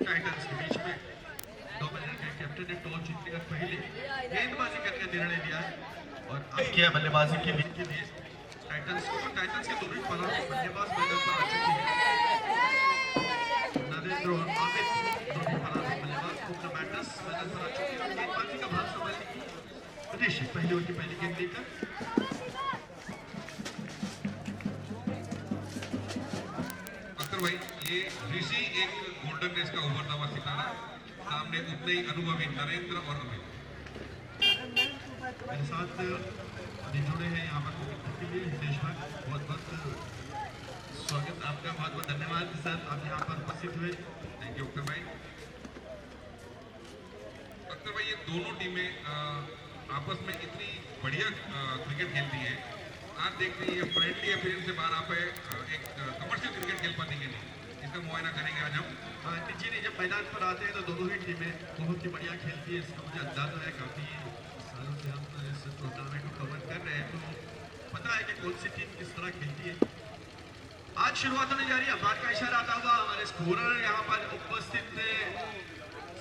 Titans के बीच में Dominic के कैप्टन ने टॉस जीतने का पहले गेंदबाजी करने का निर्णय लिया है और अब किया बल्लेबाजी के लिए टाइटंस के दोनों बल्लेबाज मैदान पर आ चुके हैं। नरेंद्र और अमित दोनों बल्लेबाज मैदान पर आ चुके हैं। गेंदबाजी का भार संभालेगी ऋषि पहले ओवर की पहली गेंद लेकर। भाई ये ऋषि एक गोल्डन रेस का उभरता सितारा, सामने उतने ही अनुभवी नरेंद्र और अमित मेरे साथ जुड़े हैं यहाँ पर के लिए। हितेश भाई बहुत बहुत स्वागत आपका, बहुत बहुत धन्यवाद सर आप यहाँ पर उपस्थित हुए। थैंक यू अख्तर भाई। अख्तर भाई ये दोनों टीमें आपस में इतनी बढ़िया क्रिकेट खेलती हैं, आप देख रहे हैं फ्रेंडली अफेयर से बाहर आप एक कमर्शियल क्रिकेट खेल पाती है नहीं, इसका मुआयना करेंगे आज हम। जी नहीं, जब मैदान पर आते हैं तो दोनों ही टीमें बहुत ही बढ़िया खेलती है, इसका मुझे अंदाजा है। काफ़ी सालों से हम इस टूर्नामेंट को कवर कर रहे हैं तो पता है कि कौन सी टीम किस तरह खेलती है। आज शुरुआत होने जा रही है, अंपायर का इशारा आता हुआ हमारे स्कोरर यहाँ पर उपस्थित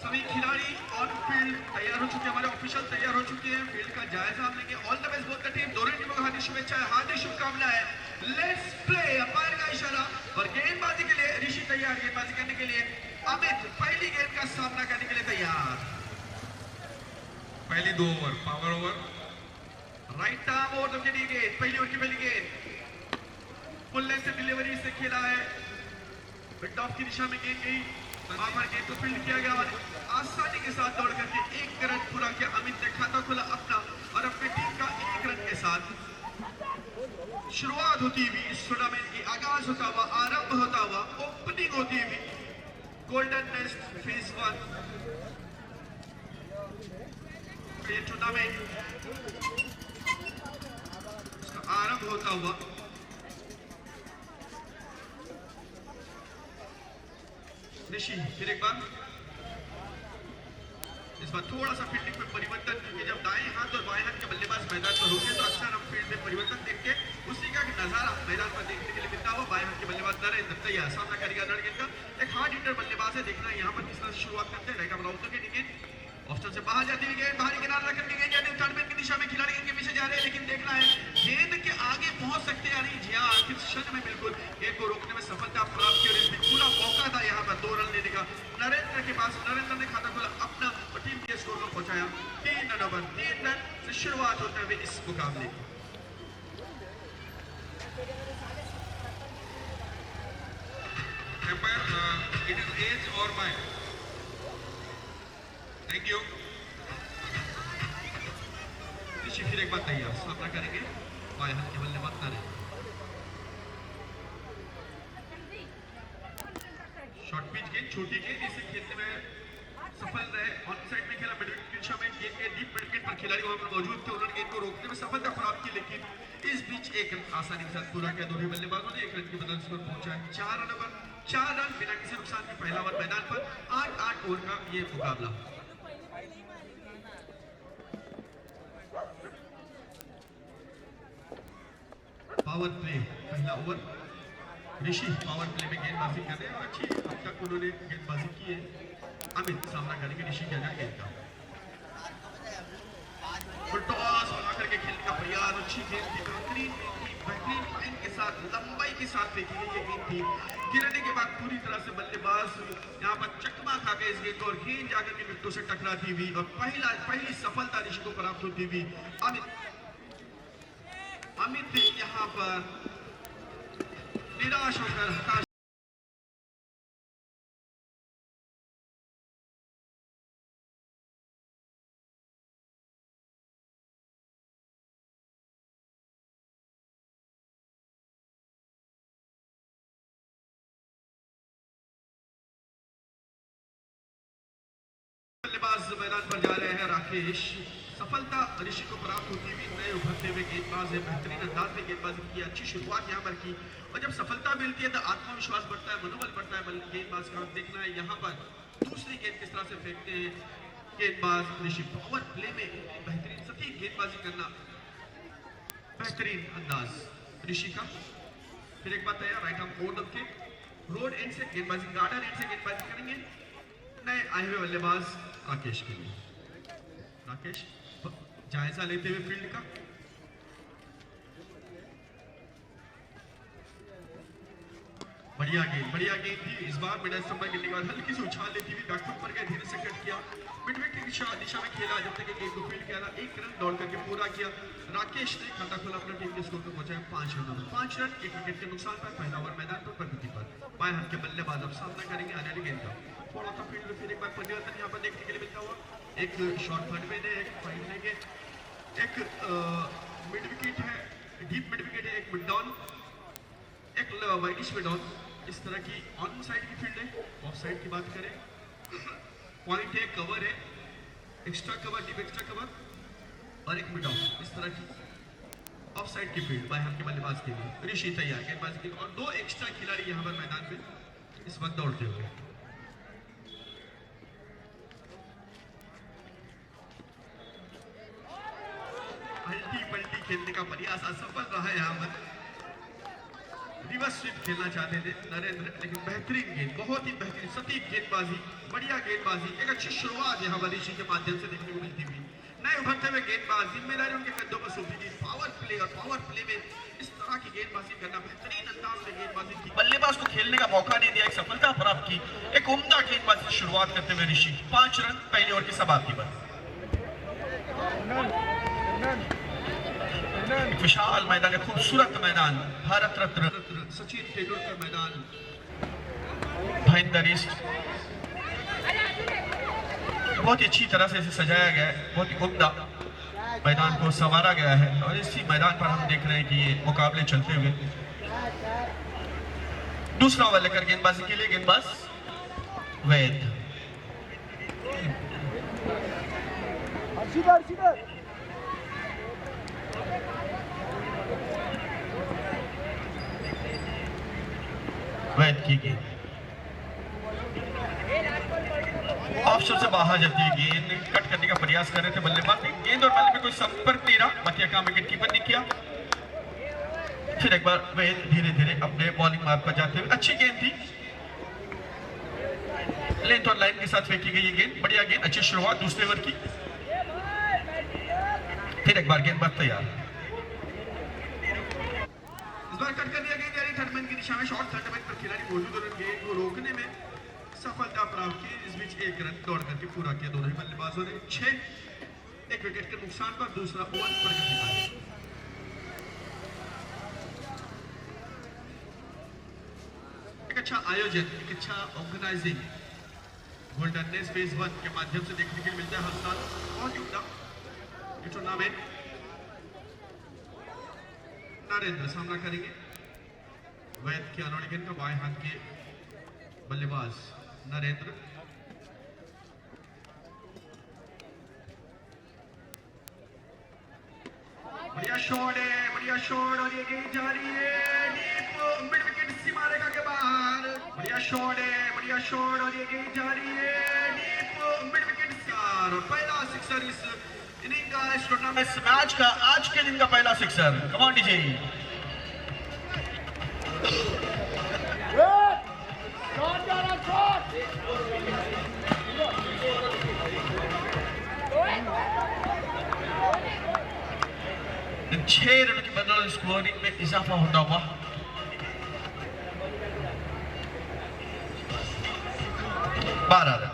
सभी खिलाड़ी ऑन फील्ड तैयार हो चुके हैं, हमारे ऑफिशियल तैयार हो चुके हैं। फील्ड का जायजा हम लेंगे। All the best both the team, दोनों टीमों को हार्दिक शुभेच्छाएं, हार्दिक शुभकामनाएं। Let's play. अंपायर का इशारा और गेंदबाजी के लिए ऋषि तैयार, गेंदबाजी करने के लिए अमित पहली गेंद का सामना करने के लिए तैयार। पहली 2 over power over, right arm over के लिए गेंद, पहली ओवर की पहली गेंद फुल लेंथ डिलीवरी से खेला है, मिड ऑफ की दिशा में गेंद गई, आमर गेंद को फील्ड किया गया और आसानी के साथ दौड़ करके 1 रन पूरा किया। अमित ने खाता खोला अपना और अपनी टीम का 1 रन के साथ शुरुआत होती हुई इस टूर्नामेंट की, आगाज होता हुआ, आरंभ होता हुआ, ओपनिंग होती हुई गोल्डन नेस्ट फेज 1 ये टूर्नामेंट इसका आरंभ होता हुआ ऋषि फिर एक बार, इस बार थोड़ा सा फील्डिंग में परिवर्तन, क्योंकि जब दाएं हाथ और बाएं हाथ के बल्लेबाज मैदान पर होते हैं तो अक्सर हम फील्ड में परिवर्तन देखते हैं, उसी का नजारा मैदान पर देखने के लिए मिलता हुआ। बाएं हाथ के बल्लेबाज नरेंद्र तैयार, सामना करेगा लड़के का एक हार्ड हिटर बल्लेबाज है। देखना है यहाँ पर किस तरह से शुरुआत करते हैं। राइट आर्म के गेंद ऑप्शन से बाहर जाती हुई गेंद, बाहरी किनारा रखकर के गेंद जाती है थर्ड मैन की दिशा में, खिलाड़ी गेंद के पीछे जा रहे हैं, लेकिन देखना है गेंद के आगे पहुंच सकते हैं या नहीं। जी हाँ, आखिर क्षण में बिल्कुल गेंद को रोकने में सफलता प्राप्त की और इसमें पूरा मौका था यहाँ पर 2 रन लेने का नरेंद्र के पास। नरेंद्र ने खाता खोला अपना और टीम के स्कोर को पहुंचाया 3 रन ओवर। 3 रन से शुरुआत होते हुए इस मुकाबले की। एम्पायर इट इज एज और माइंड। Thank you. ऋषि फिर एक बार तैयार, सामना करेंगे बाएं हाथ के बल्लेबाज नरेंद्र। शॉर्ट पिच गेंद, छोटी गेंद, इसे खेलने में सफल रहे। ऑन साइड में खेला, मिड विकेट की दिशा में गेंद के डीप मिड विकेट पर खिलाड़ी वहां पर मौजूद थे, उन्होंने गेंद को रोकने में सफलता प्राप्त की, लेकिन इस बीच 1 रन आसानी के साथ पूरा किया दोनों बल्लेबाजों ने। 1 रन की बदल स्कोर पहुंचा 4 रन ओवर, 4 रन बिना किसी नुकसान के पहला ओवर मैदान पर। 8 ओवर का ये मुकाबला। पावर प्ले पहला ओवर, ऋषि पावर प्ले में गेंदबाजी कर रहे हैं और अच्छी अब तक उन्होंने गेंदबाजी की है। अमित सामना करेंगे ऋषि के अगर गेंद का टॉस बना करके खेलने का प्रयास। अच्छी गेंद थी, बेहतरीन लाइन के साथ, लंबाई के साथ फेंकी गई ये गेंद थी। गिरने के बाद पूरी तरह से बल्लेबाज यहाँ पर चकमा खा गए इस गेंद को और गेंद जाकर के विकेटों से टकराती हुई और पहली सफलता ऋषि को प्राप्त होती हुई। अमित यहाँ पर निराश होकर हताश बल्लेबाज मैदान पर जा रहे हैं राकेश। सफलता ऋषि को प्राप्त होती हुई, नए उभरते हुए गेंदबाज है, बेहतरीन अंदाज में गेंदबाजी की, अच्छी शुरुआत यहाँ पर की और जब सफलता मिलती है तो आत्मविश्वास बढ़ता है, मनोबल बढ़ता है गेंदबाज का। देखना है यहाँ पर दूसरी गेंद किस तरह से फेंकते हैं गेंदबाज ऋषि। पावर प्ले में बेहतरीन सटीक गेंदबाजी करना, बेहतरीन अंदाज ऋषि का। फिर एक बार तैयार, राइट आर्म ओवर के रोड एंड से गेंदबाजी, गार्डन एंड से गेंदबाजी करेंगे। नए आए हुए बल्लेबाज राकेश के लिए। राकेश जायजा लेते हुए फील्ड का, बढ़िया गेंद थी इस बार। मिडल स्टंप पर गिरने के बाद हल्की से उछाल लेती हुई बैकफुट पर गए, धीरे से कट किया, मिड विकेट की दिशा में खेला जब तक गेंद को फील्ड किया, एक रन दौड़ करके पूरा किया। राकेश ने खाता खोला, अपना टीम के स्कोर को पहुंचाया 5 रनों में। 5 रन, 1 विकेट के नुकसान पर पहला ओवर मैदान पर प्रगति पर। बाएं हाथ के बल्लेबाज अब सामना करेंगे आने वाली गेंद का। थोड़ा सा फील्ड में फिर एक बार परिवर्तन यहाँ पर देखने के लिए मिलता हुआ। एक शॉर्ट थर्ड में एक फाइन लेंगे, एक मिड विकेट है, डीप मिड विकेट है, एक मिड डाउन, एक वाइडिश मिड डाउन। इस तरह की ऑन साइड की फील्ड है। ऑफ साइड की बात करें, पॉइंट है, कवर है, extra cover, deep extra cover और एक मिड डाउन। इस तरह की ऑफ साइड की फील्ड बाएं हाथ के बल्लेबाज के लिए। ऋषि तैयार गेंदबाज के लिए और 2 एक्स्ट्रा खिलाड़ी यहां पर मैदान में इस वक्त दौड़ते हुए। अल्टी पल्टी खेलने का प्रयास असफल रहा है। यहाँ पर रिवर्स स्वीप खेलना चाहते थे नरेंद्र, लेकिन बेहतरीन गेंद, बहुत ही बेहतरीन सटीक गेंदबाजी, बढ़िया गेंदबाजी, एक अच्छी शुरुआत यहाँ पर ऋषि के माध्यम से देखने को मिलती हुई। नए उभरते हुए गेंदबाज, जिम्मेदारी उनके कंधों पर सौंपी गई। पावर प्ले और पावर प्ले में इस तरह की गेंदबाजी करना, बेहतरीन अंदाज में गेंदबाजी की, बल्लेबाज को खेलने का मौका नहीं दिया, एक सफलता प्राप्त की। एक उम्दा गेंदबाजी की शुरुआत करते हुए ऋषि 5 रन पहले ओवर की समाप्ति पर। एक विशाल मैदान है, खूबसूरत मैदान, भारत रत्न सचिन तेंदुलकर मैदान, महेंद्र ईस्ट, बहुत ही अच्छी तरह से इसे सजाया गया है, बहुत ही उम्दा मैदान को संवारा गया है। और इसी मैदान पर हम देख रहे हैं कि ये मुकाबले चलते हुए। दूसरा ओवर लेकर गेंदबाजी के लिए गेंदबाज वैद। वैद की गेंद ऑप्शन से बाहर जाती है, गेंद कट करने का प्रयास कर रहे थे बल्लेबाज, गेंद और बल्ले में कोई संपर्क नहीं रहा, बाकी काम विकेट कीपर ने किया। फिर एक बार वैद धीरे धीरे अपने बॉलिंग मार्ग पर जाते हुए, अच्छी गेंद थी, लेंथ और लाइन के साथ फेंकी गई ये गेंद, बढ़िया गेंद, अच्छी शुरुआत दूसरे ओवर की। फिर एक बार गेंदबाज तैयार, इस बार कट कर दिया गया, यानी थर्डमैन की दिशा में शॉर्ट थर्डमैन पर खिलाड़ी मौजूद और गेंद को रोकने में सफलता प्राप्त की। इस बीच 1 रन दौड़ करके पूरा किया दोनों ही बल्लेबाजों ने। 6, 1 विकेट के नुकसान पर दूसरा ओवर प्रगति पर। एक अच्छा आयोजन, एक अच्छा ऑर्गेनाइजिंग गोल्डन नेस फेज 1 के माध्यम से देखने के लिए मिलता है हर साल। बहुत उम्दा ये टूर्नामेंट। नरेंद्र सामना करेंगे वैद के अनोखी गेंद का, बाएं हाथ के बल्लेबाज नरेंद्र। बढ़िया शॉट है, बढ़िया शॉट और ये गेंद जा रही है डीप मिड विकेट सीमा रेखा के बाहर। बढ़िया शॉट है, बढ़िया शॉट और ये गेंद जा रही है डीप मिड विकेट और पहला सिक्सर इस इनिंग का, इस टूर्नामेंट मैच का, आज के दिन का पहला sixer. Come on DJ. In 6 run की बदौलत स्कोरिंग में इजाफा होता हुआ 12 रन।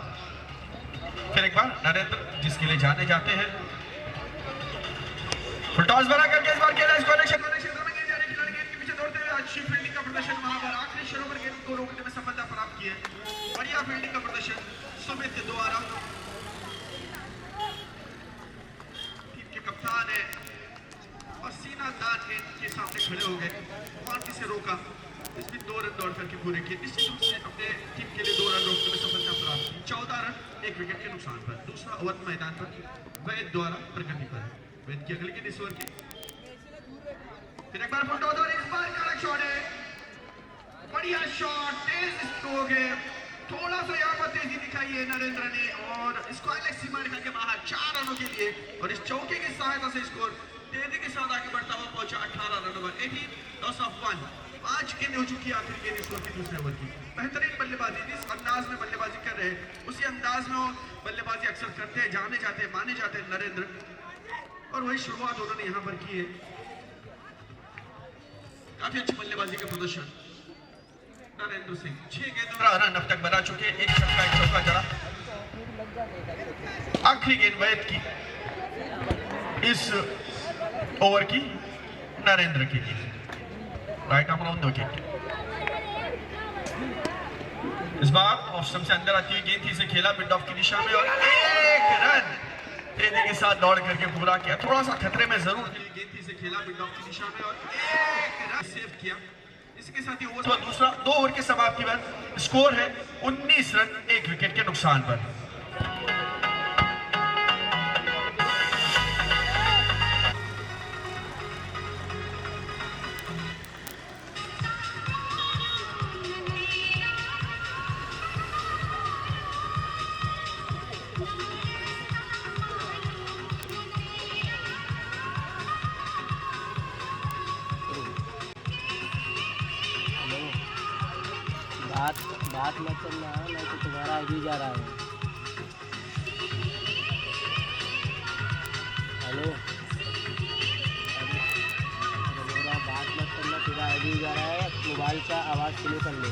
फिर एक बार नरेंद्र जिसके लिए जाने जाते हैं, फुल टॉस बना करके इस बार खेला, इसको क्षेत्र में खिलाड़ी गेंद के पीछे दौड़ते हुए अच्छी फील्डिंग का प्रदर्शन वहां पर आखिरी क्षणों पर गेंद को रोकने में सफलता प्राप्त की है। बढ़िया फील्डिंग का प्रदर्शन सुमित द्वारा, टीम के कप्तान है और सीना दान के सामने खड़े हो गए, क्वांटी से रोका, इसमें 2 रन दौड़ करके पूरे किए। निश्चित रूप से अपने टीम के लिए 2 रन रोकने में सफलता प्राप्त की। 14 रन 1 विकेट के नुकसान पर। दूसरा ओवर मैदान पर वैद द्वारा प्रगति पर। वैद की अगली गेंद इस ओवर की, फिर एक बार फुल टॉस और इस बार कड़क शॉट है, बढ़िया शॉट, तेज स्ट्रोक है, थोड़ा सा यहाँ पर तेजी दिखाई है नरेंद्र ने और स्क्वायर सीमा रेखा के बाहर 4 रनों के लिए। और इस चौके की सहायता से स्कोर तेजी के साथ आगे बढ़ता हुआ पहुंचा 18 रनों पर। 18 लॉस ऑफ 1। 5 गेंद हो चुकी है आखिरी गेंद इस ओवर की, दूसरे ओवर की। बेहतरीन बल्लेबाजी, जिस अंदाज में बल्लेबाजी कर रहे हैं, उसी अंदाज में वो बल्लेबाजी अक्सर करते हैं, जाने जाते हैं, माने जाते हैं नरेंद्र, और वही शुरुआत उन्होंने यहाँ पर की है। काफी अच्छी बल्लेबाजी का प्रदर्शन नरेंद्र सिंह। 6 गेंदों का रन अब तक बना चुके हैं, एक छक्का एक चौका जड़ा। आखिरी गेंद वैद की इस ओवर की नरेंद्र की गेंद, राइट आर्म राउंड विकेट। इस बार ऑफ स्टंप से अंदर आती हुई गेंद थी, इसे खेला मिड ऑफ की दिशा में और एक रन तेजी के साथ दौड़ करके पूरा किया। थोड़ा सा खतरे में जरूर गेंद थी, इसे खेला मिड ऑफ की दिशा में और एक रन सेव किया। इसके साथ ही ओवर दूसरा 2 ओवर के समाप्ति पर स्कोर है 19 रन 1 विकेट के नुकसान पर। बात मत करना, नहीं तो तुम्हारा आगे जा रहा है। हेलो, मेरा बात मत करना, तेरा आगे जा रहा है। मोबाइल का आवाज़ स्लो कर ले।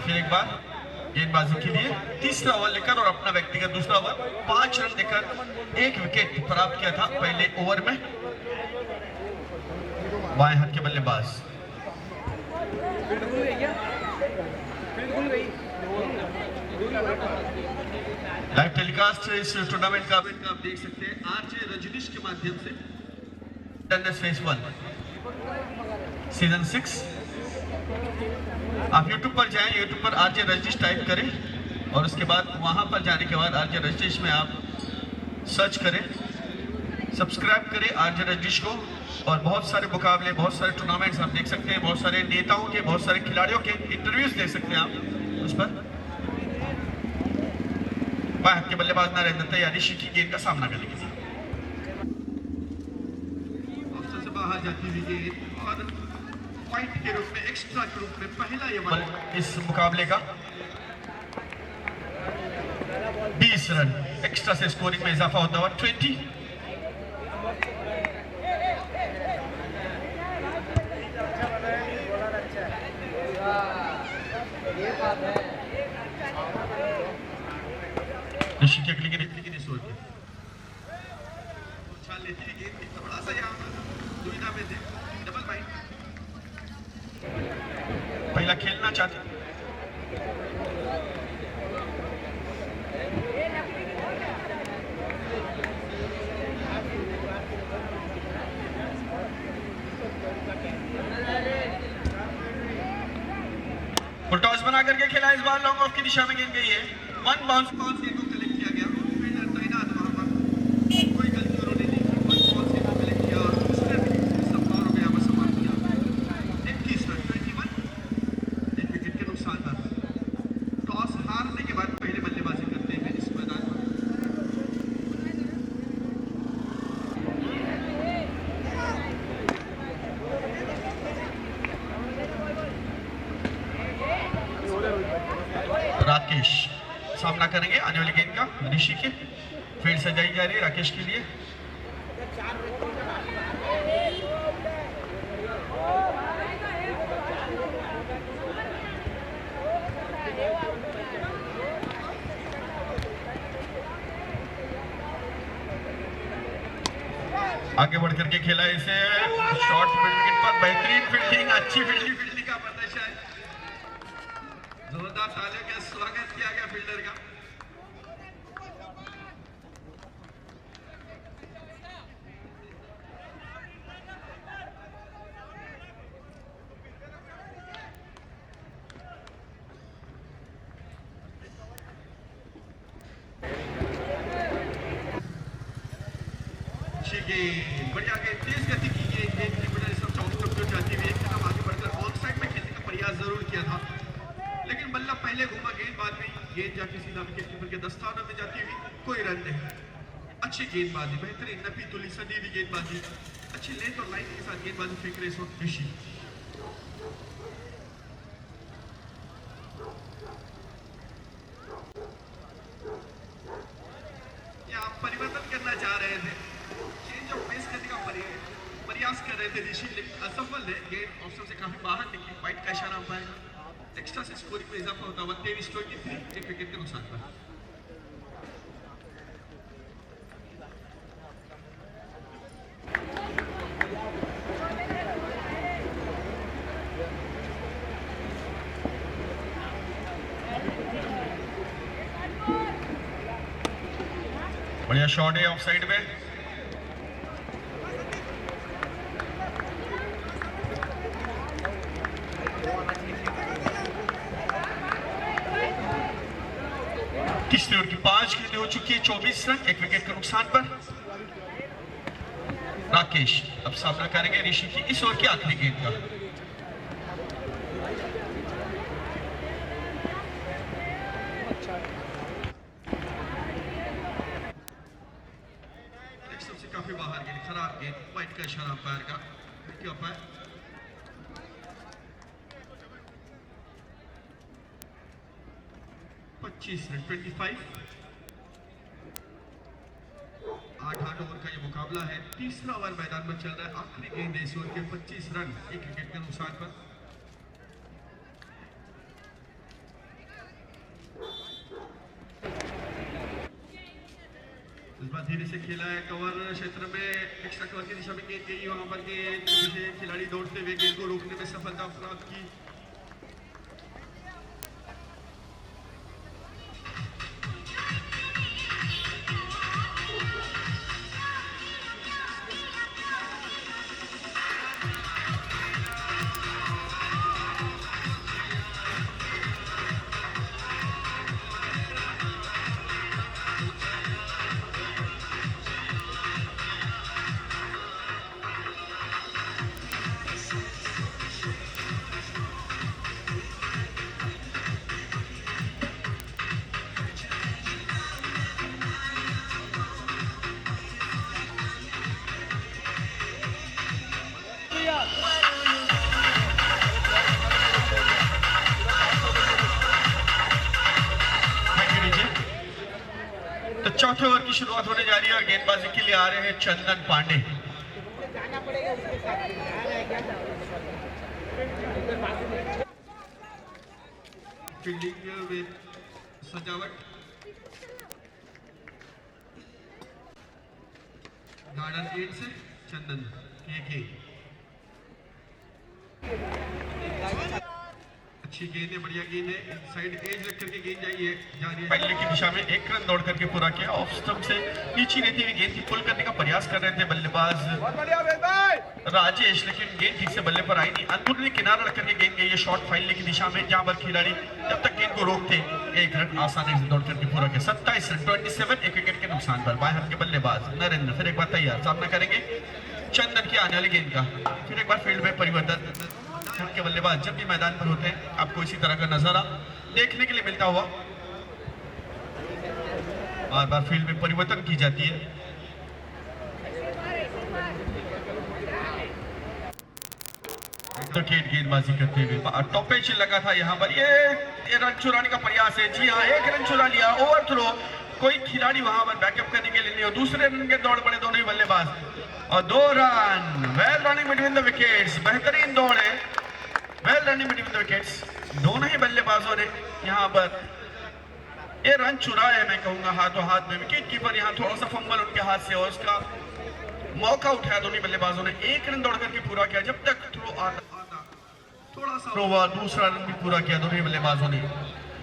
फिर एक बार गेंदबाजी के लिए तीसरा ओवर लेकर और अपना व्यक्तिगत दूसरा ओवर 5 रन देकर 1 विकेट प्राप्त किया था पहले ओवर में बाएं हाथ के बल्लेबाज। लाइव टेलीकास्ट इस टूर्नामेंट का आप देख सकते हैं आरजे रजनीश के माध्यम से। फेज 1 सीजन 6 आप YouTube पर जाएं, YouTube पर आरजे रजनीश टाइप करें और उसके बाद वहां पर जाने के बाद आरजे रजनीश में आप सर्च करें, सब्सक्राइब करें आरजे रजनीश को और बहुत सारे मुकाबले, बहुत सारे टूर्नामेंट्स आप देख सकते हैं, बहुत सारे नेताओं के, बहुत सारे खिलाड़ियों के इंटरव्यूज देख सकते हैं आप उस पर। बाएं हाथ के बल्लेबाज नरेंद्र तैयारी की गेंद का सामना करेंगे। ऑप्शन से बाहर जाती हुई गेंद और पॉइंट के रूप में, एक्स्ट्रा के रूप में पहला ये बल इस मुकाबले का 20 रन एक्स्ट्रा से स्कोरिंग में इजाफा होता हुआ 20। ऋषि के अगली गेंद सोच उछाल लेती हुई गेंद थोड़ा सा यहाँ पर दुविधा में थे, डबल बाइट पहला खेलना चाहते। फुल टॉस बना करके खेला, इस बार लॉन्ग ऑफ की दिशा में गेंद गई है। 1 बाउंस बॉल से को कलेक्ट किया गया, फील्डर तैनात वहां पर, कोई गलती उन्होंने नहीं की। 1 बॉल से को कलेक्ट किया और दूसरे संभावना में यहाँ समाप्त किया। 21 रन 21 1 विकेट के नुकसान पर। टॉस हारने के बाद पहले बल्लेबाजी करते हैं इस मैदान में। राकेश सामना करेंगे आने वाली गेंद का ऋषि के। फील्ड सजाई जा रही है राकेश के लिए। आगे बढ़ करके खेला इसे, शॉर्ट मिड विकेट पर बेहतरीन फील्डिंग, अच्छी फील्डिंग का प्रदर्शन, जोरदार तालियों का स्वागत किया गया फील्डर का। अच्छी गेंद, बढ़िया गेंद, तेज गति की गेंद की वजह से ऑफ स्टंप जो जाती हुई एक कदम आगे बढ़कर ऑन साइड में खेलने का प्रयास जरूर किया था, लेकिन बल्ला पहले घूमा, गेंदबाज भी गेंद जाके सीधा विकेट कीपर के दस्तानों में जाती हुई, कोई रन नहीं। अच्छी गेंदबाजी, बेहतरीन नफी तुली सदी हुई गेंदबाजी, अच्छी लेंथ और लाइन के साथ गेंदबाजी फेंक रहे इस वक्त ऋषि। आप परिवर्तन करना चाह रहे थे, चेंज ऑफ पेस करने का प्रयास कर रहे थे ऋषि, लेकिन असफल है। गेंद ऑप्शन से काफी बाहर निकली, वाइट का इशारा पाएगा। एक्स्ट्रा से स्कोरिंग में इजाफा होता हुआ 23-23, एक विकेट के नुकसान पर। बढ़िया शॉट है ऑफ साइड में। तीसरे ओवर की 5 गेंदें हो चुकी है, 24 रन, एक विकेट के नुकसान पर। राकेश अब सामना करेंगे ऋषि की इस ओवर की आखिरी गेंद का। काफी बाहर गेंद, खराब गेंद, वाइट का इशारा अंपायर का। क्या अंपायर 25 रन, 25। 8 ओवर का ये मुकाबला है, तीसरा ओवर मैदान में चल रहा है, आखिरी गेंद है इस ओवर के, 25 रन, एक विकेट के नुकसान पर। इस बार धीरे से खेला है, कवर क्षेत्र में एक्स्ट्रा कवर की दिशा में गेंद गई, वहां पर के खिलाड़ी दौड़ते हुए गेंद को रोकने में सफलता प्राप्त की। तो चौथे ओवर की शुरुआत होने जा रही है और गेंदबाजी के लिए आ रहे हैं चंदन पांडे। फील्डिंग विद सजावट, गार्डन एट से चंदन के अच्छी गेंद है, बढ़िया गेंद है, साइड एज लग करके गेंद जा रही है पहले की दिशा में, एक रन दौड़ करके पूरा किया। ऑफ स्टंप से नीचे रहती हुई गेंद की पुल करने का प्रयास कर रहे थे बल्लेबाज राजेश, लेकिन गेंद ठीक से बल्ले पर आई नहीं। अंदरूनी किनारा रख करके गेंद गई है शॉर्ट फाइनल की दिशा में, जहां पर खिलाड़ी जब तक गेंद को रोकते एक रन आसानी से दौड़ करके पूरा किया। 27 रन, 27, एक विकेट के नुकसान पर। बाएं हाथ के बल्लेबाज नरेंद्र फिर एक बार तैयार, सामना करेंगे चंदन की आने वाली गेंद का। फिर एक बार फील्ड में परिवर्तन, के बल्लेबाज जब भी मैदान पर होते हैं आपको इसी तरह का नजारा देखने के लिए मिलता हुआ, बार बार फील्ड में परिवर्तन की जाती है। विकेट गेंदबाजी करते हुए टॉप पेच लगा था यहाँ पर, ये रन चुराने का प्रयास है। जी हाँ, एक रन चुरा लिया, ओवर थ्रो, कोई खिलाड़ी वहां पर बैकअप करने के लिए नहीं हो। दूसरे रन के दौड़ पड़े दोनों ही बल्लेबाज और 2 run. Well running between the wickets, बेहतरीन दौड़ है, well running between the wickets. दोनों ही बल्लेबाजों ने यहाँ पर ये रन चुराया है, मैं कहूंगा हाथों हाथ में। विकेट कीपर यहाँ थोड़ा सा फंबल उनके हाथ से और उसका मौका उठाया दोनों बल्लेबाजों ने, एक रन दौड़ करके पूरा किया। जब तक थ्रो आता थोड़ा सा हुआ, दूसरा रन भी पूरा किया दोनों ही बल्लेबाजों ने।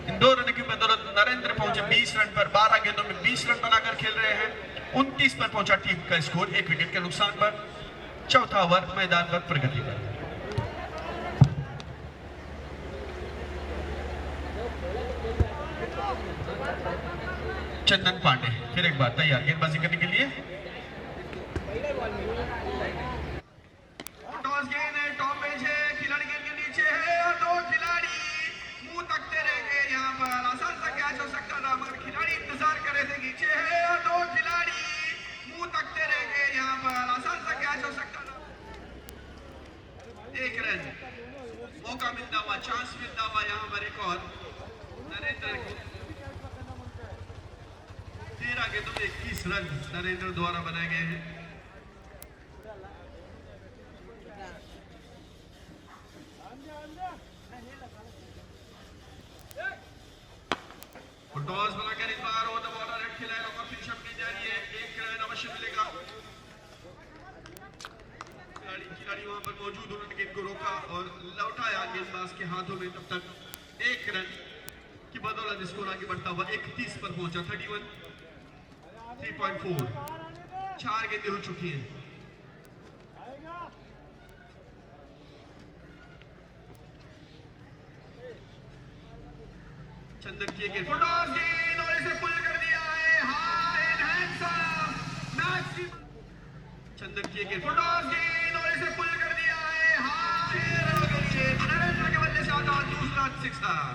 इन 2 रन की बदौलत नरेंद्र पहुंचे 20 रन पर, 12 गेंदों में 20 रन बनाकर खेल रहे हैं। 29 पर पहुंचा टीम का स्कोर, एक विकेट के नुकसान पर। चौथा ओवर मैदान पर प्रगति पर। चंदन पांडे फिर एक बार तैयार गेंदबाजी करने के लिए। चांस मिलता हुआ यहाँ पर एक और नरेंद्र को 13 गेंदों में 21 रन नरेंद्र द्वारा बनाए गए हैं। टॉस बनाकर इस बार ऑन द बॉर्डर रेड खिलाया और फिनिशअप की जा रही है। एक रन अवश्य मिलेगा। खिलाड़ी वहां पर मौजूद उन्होंने गेंद को रोका और लौटाया गेंदबाज के हाथों में। तब तक एक रन की बदौलत स्कोर आगे बढ़ता हुआ 31 पर पहुंचा। 31 3.4 4 गेंदें हो चुकी हैं। चंदन की गेंद और इसे पुल कर दिया है। चंदन की गेंद और इसे पुल कर दिया है। नरेंद्र के बल्ले से आता दूसरा सिक्सर।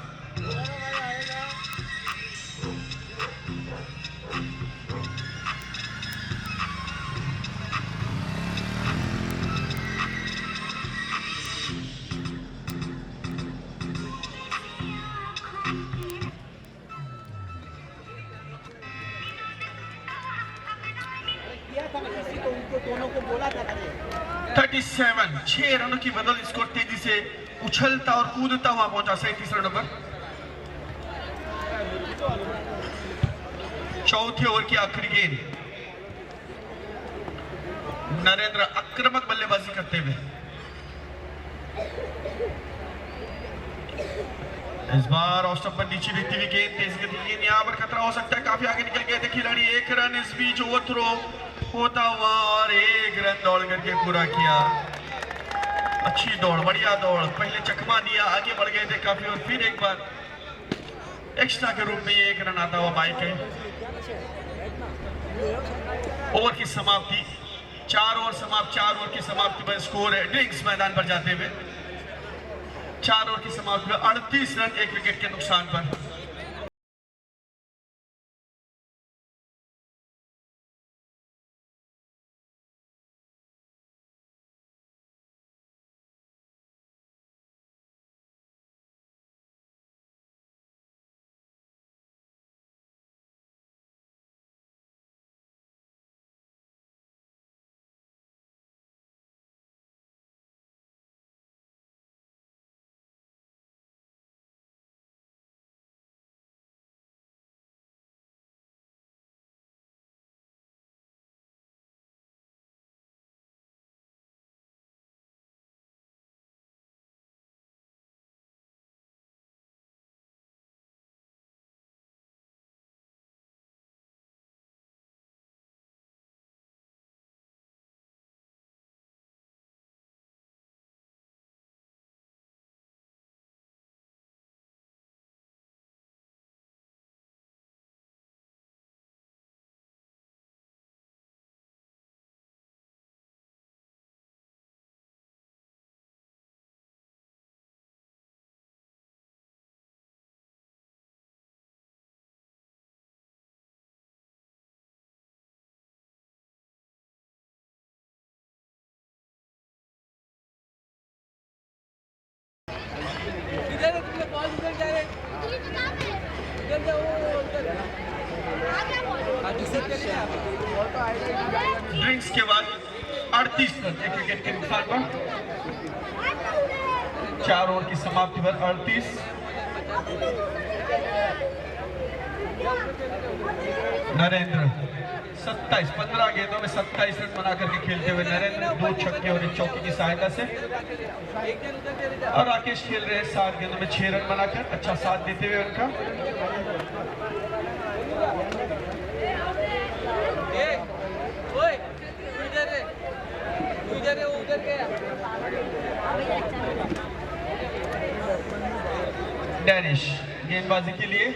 किया था ना किसी को, उनको दोनों को बोला था ना ये। 37 6 रनों की बदौलत स्कोर तेजी से उछलता और कूदता हुआ पहुंचा 37 रनों पर। चौथे ओवर की आखिरी गेंद। नरेंद्र आक्रामक बल्लेबाजी करते हुए इस बार ऑफ स्टंप पर नीचे गिरती हुई गेंद, तेज गति की गेंद, यहां पर खतरा हो सकता है। काफी आगे निकल गए थे खिलाड़ी। एक रन इस बीच ओवर थ्रो होता हुआ और एक रन दौड़ करके पूरा किया। अच्छी दौड़, बढ़िया दौड़, पहले चकमा दिया, आगे बढ़ गए थे काफी और फिर एक बार एक्स्ट्रा के रूप में एक रन आता हुआ बाइक है। ओवर की समाप्ति 4 ओवर समाप्त। 4 ओवर की समाप्ति पर स्कोर है ड्रिंक्स मैदान पर जाते हुए 4 ओवर की समाप्ति में 38 रन 1 विकेट के नुकसान पर। ड्रिंक्स के बाद 38 रन 1 विकेट के नुकसान पर। 4 ओवर की समाप्ति पर 38। नरेंद्र 27 15 गेंदों में 27 रन बना करके खेलते हुए नरेंद्र 2 छक्के और 1 चौके की सहायता से। और राकेश खेल रहे हैं 7 गेंदों में 6 रन बनाकर, अच्छा साथ देते हुए उनका। डैनिश गेंदबाजी के लिए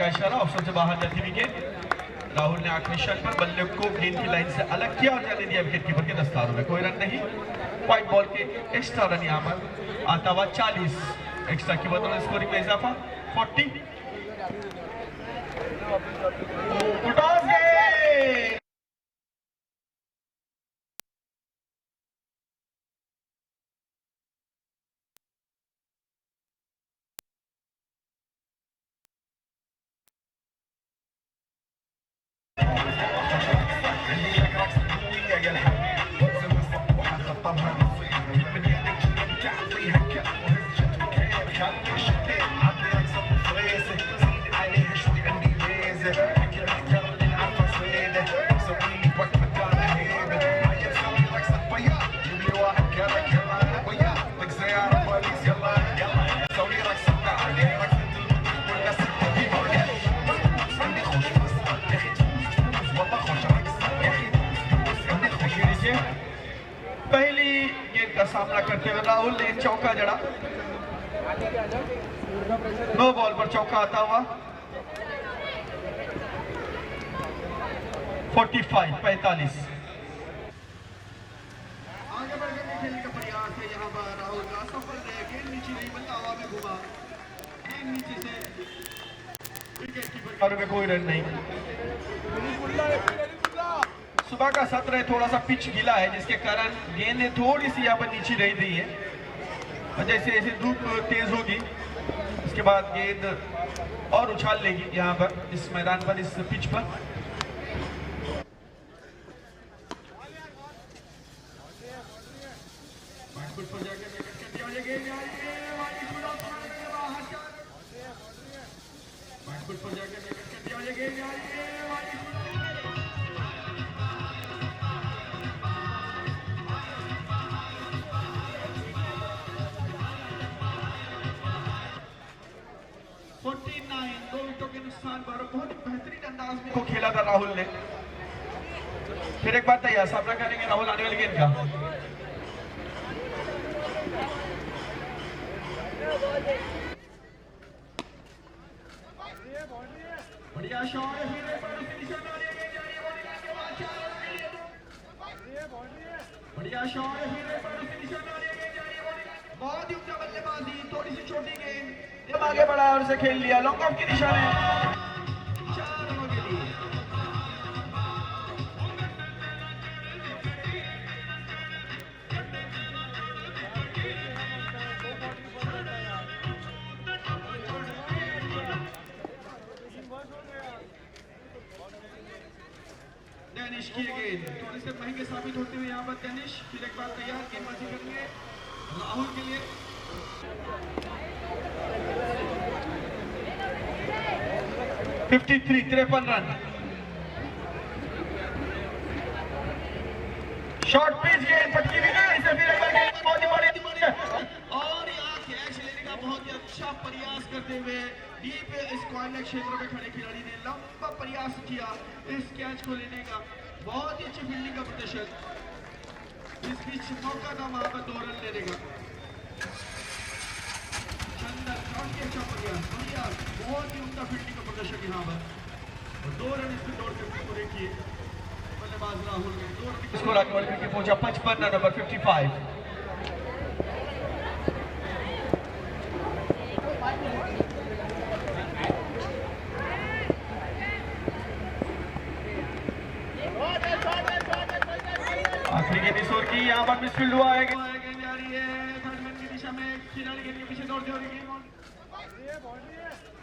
का इशारा, ऑप्शन से बाहर जाती हुई गेंद। राहुल ने आखिरी शॉट पर बल्ले को गेंद की लाइन से अलग किया और जाने दिया विकेट कीपर के दस्तारों में। कोई रन नहीं, व्हाइट बॉल के एक्स्ट्रा रन यहाँ पर आता हुआ 40, एक्स्ट्रा की बदौलत स्कोरिंग में इजाफा 40। टॉस गेंद पहली गेंद का सामना करते हुए राहुल ने चौका जड़ा। नो बॉल पर चौका आता हुआ 45। आगे बढ़कर खेलने का प्रयास है यहाँ पर राहुल का, सफल रहे। गेंद नीचे नहीं, बल्ला हवा में घुमा, गेंद नीचे से विकेट कीपर में कोई रन नहीं। सुबह का सत्र है, थोड़ा सा पिच गीला है जिसके कारण गेंदें थोड़ी सी यहाँ पर नीचे रह रही है। और जैसे जैसे धूप तेज होगी उसके बाद गेंद और उछाल लेगी यहाँ पर इस मैदान पर, इस पिच पर। दो विकेटों के नुकसान पर बहुत बेहतरीन अंदाज में को खेला था राहुल ने। फिर एक बार तैयार सामना करेंगे राहुल आने वाली गेंद का। बढ़िया शॉट है, बढ़िया शॉट है, बहुत ही उम्दा बल्लेबाजी, थोड़ी सी छोटी गेंद जब आगे बढ़ा और इसे खेल लिया लॉन्ग ऑफ की दिशा में 4 रनों के लिए। डेनिश की गेंद थोड़े से महंगे साबित होते हुए यहाँ पर डेनिश फिर एक बार तैयार, गेंदबाजी करेंगे राहुल के लिए। 53 रन। शॉर्ट पिच गेंद पटकी हुई है, इसे फिर एक बार बहुत ही बड़ी और यहाँ कैच लेने का बहुत ही अच्छा प्रयास करते हुए डीप स्क्वायर क्षेत्र में खड़े खिलाड़ी ने लंबा प्रयास किया इस कैच को लेने का। बहुत ही अच्छी फील्डिंग का प्रदर्शन, इस बीच मौका था वहां पर 2 रन लेने का। काफी अच्छा प्रयास, बढ़िया, बहुत ही उम्दा फील्डिंग का प्रदर्शन यहाँ पर। 2 रन इसमें दौड़ कर पूरे किए बल्लेबाज राहुल ने। 2 रन स्कोर आगे बढ़ करके पहुंचा 55 रन पर 55। आखिरी गेंद इस ओवर की, यहाँ पर मिसफील्ड हुआ है, गेंद जा रही है थर्ड मैन की दिशा में, खिलाड़ी गेंद के पीछे दौड़ते हो रही है।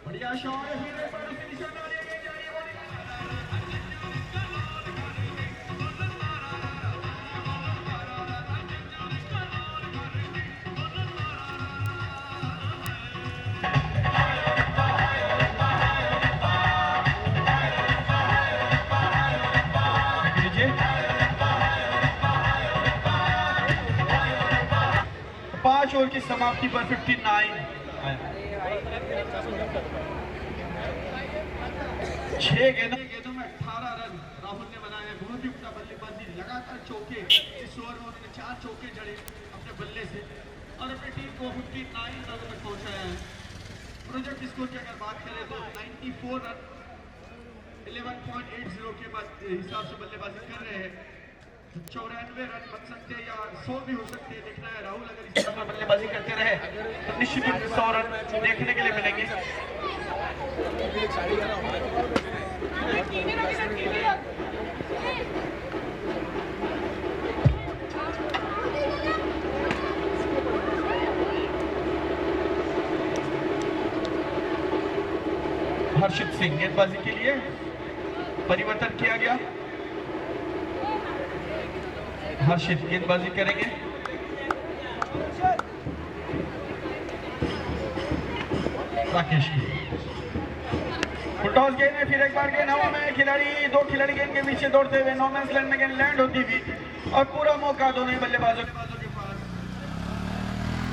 बढ़िया शॉट है, फिर उसकी दिशा में आ रही है, गेंद जा रही है। पांच ओवर की समाप्ति पर 59। 6 गेंदों में 18 रन राहुल ने बनाए। बहुत ही उम्दा बल्लेबाजी, लगातार चौके, इस ओवर में उन्होंने 4 चौके जड़े अपने बल्ले से और अपनी टीम को 59 रनों तक पहुंचाया है। प्रोजेक्ट स्कोर की अगर बात करें तो 94 रन 11.80 के हिसाब से बल्लेबाजी कर रहे हैं। 94 रन बन सकते हैं या 100 भी हो सकते हैं, देखना है। राहुल अगर इस तरह बल्लेबाजी करते रहे तो निश्चित रूप से 100 रन देखने के लिए मिलेंगे। हर्षित सिंह गेंदबाजी के लिए परिवर्तन किया गया। हर्षित गेंदबाजी करेंगे। राकेश की फुलटॉस गेंद में फिर एक बार गेंद हवा में, खिलाड़ी दो खिलाड़ी गेंद के पीछे दौड़ते हुए नो मैंस लैंड में गेंद लैंड होती हुई और पूरा मौका दोनों ही बल्लेबाजों के पास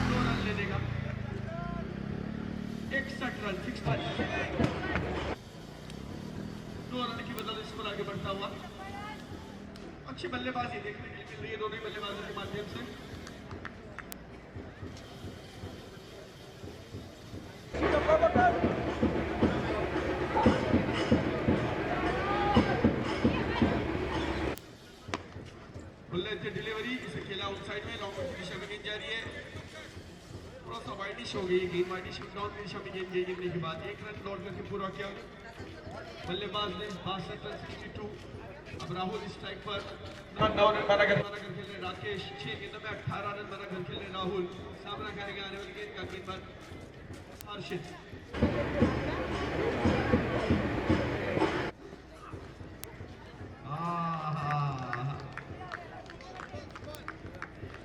2 रन लेने का। 61 रन 2 रन की बदौलत स्कोर आगे बढ़ता हुआ। अच्छी बल्लेबाजी देखने के लिए मिल रही है दोनों ही बल्लेबाजों के माध्यम से। डिलीवरी इसे खेला आउट साइड में, लॉन्ग की दिशा में गेंद जा रही है। थोड़ा सा वाइडिश हो गई गेंद, वाइडिश डाउन की दिशा में गेंद गिरने के बाद 1 रन दौड़ करके पूरा किया बल्लेबाज ने। 62 रन 62। अब राहुल स्ट्राइक पर 9 रन बनाकर खेल रहे राकेश। 6 गेंदों में 18 रन बनाकर खेल रहे राहुल। सामना करेंगे आने वाली गेंद का गेंदबाज हर्षित।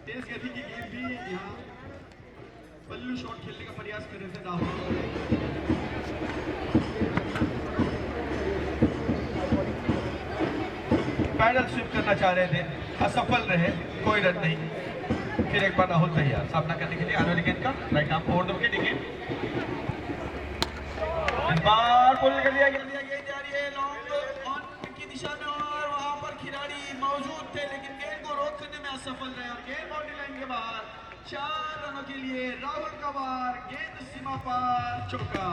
तेज गति की गेंद भी यहाँ बल्लू शॉट खेलने का प्रयास कर रहे थे राहुल। पैडल स्विप करना चाह रहे थे, असफल रहे, कोई रन नहीं। फिर एक बार राहुल तैयार सामना करने के लिए आने वाली गेंद का right arm over the wicket. इस बार पुल कर लिया गया, गेंद जा रही है लॉन्ग ऑन की दिशा में और वहां पर खिलाड़ी मौजूद थे लेकिन गेंद को रोक करने में असफल रहे और गेंद बाउंड्री लाइन के बाहर। 4 रनों के लिए राहुल का वार, गेंद सीमा पार, चौका।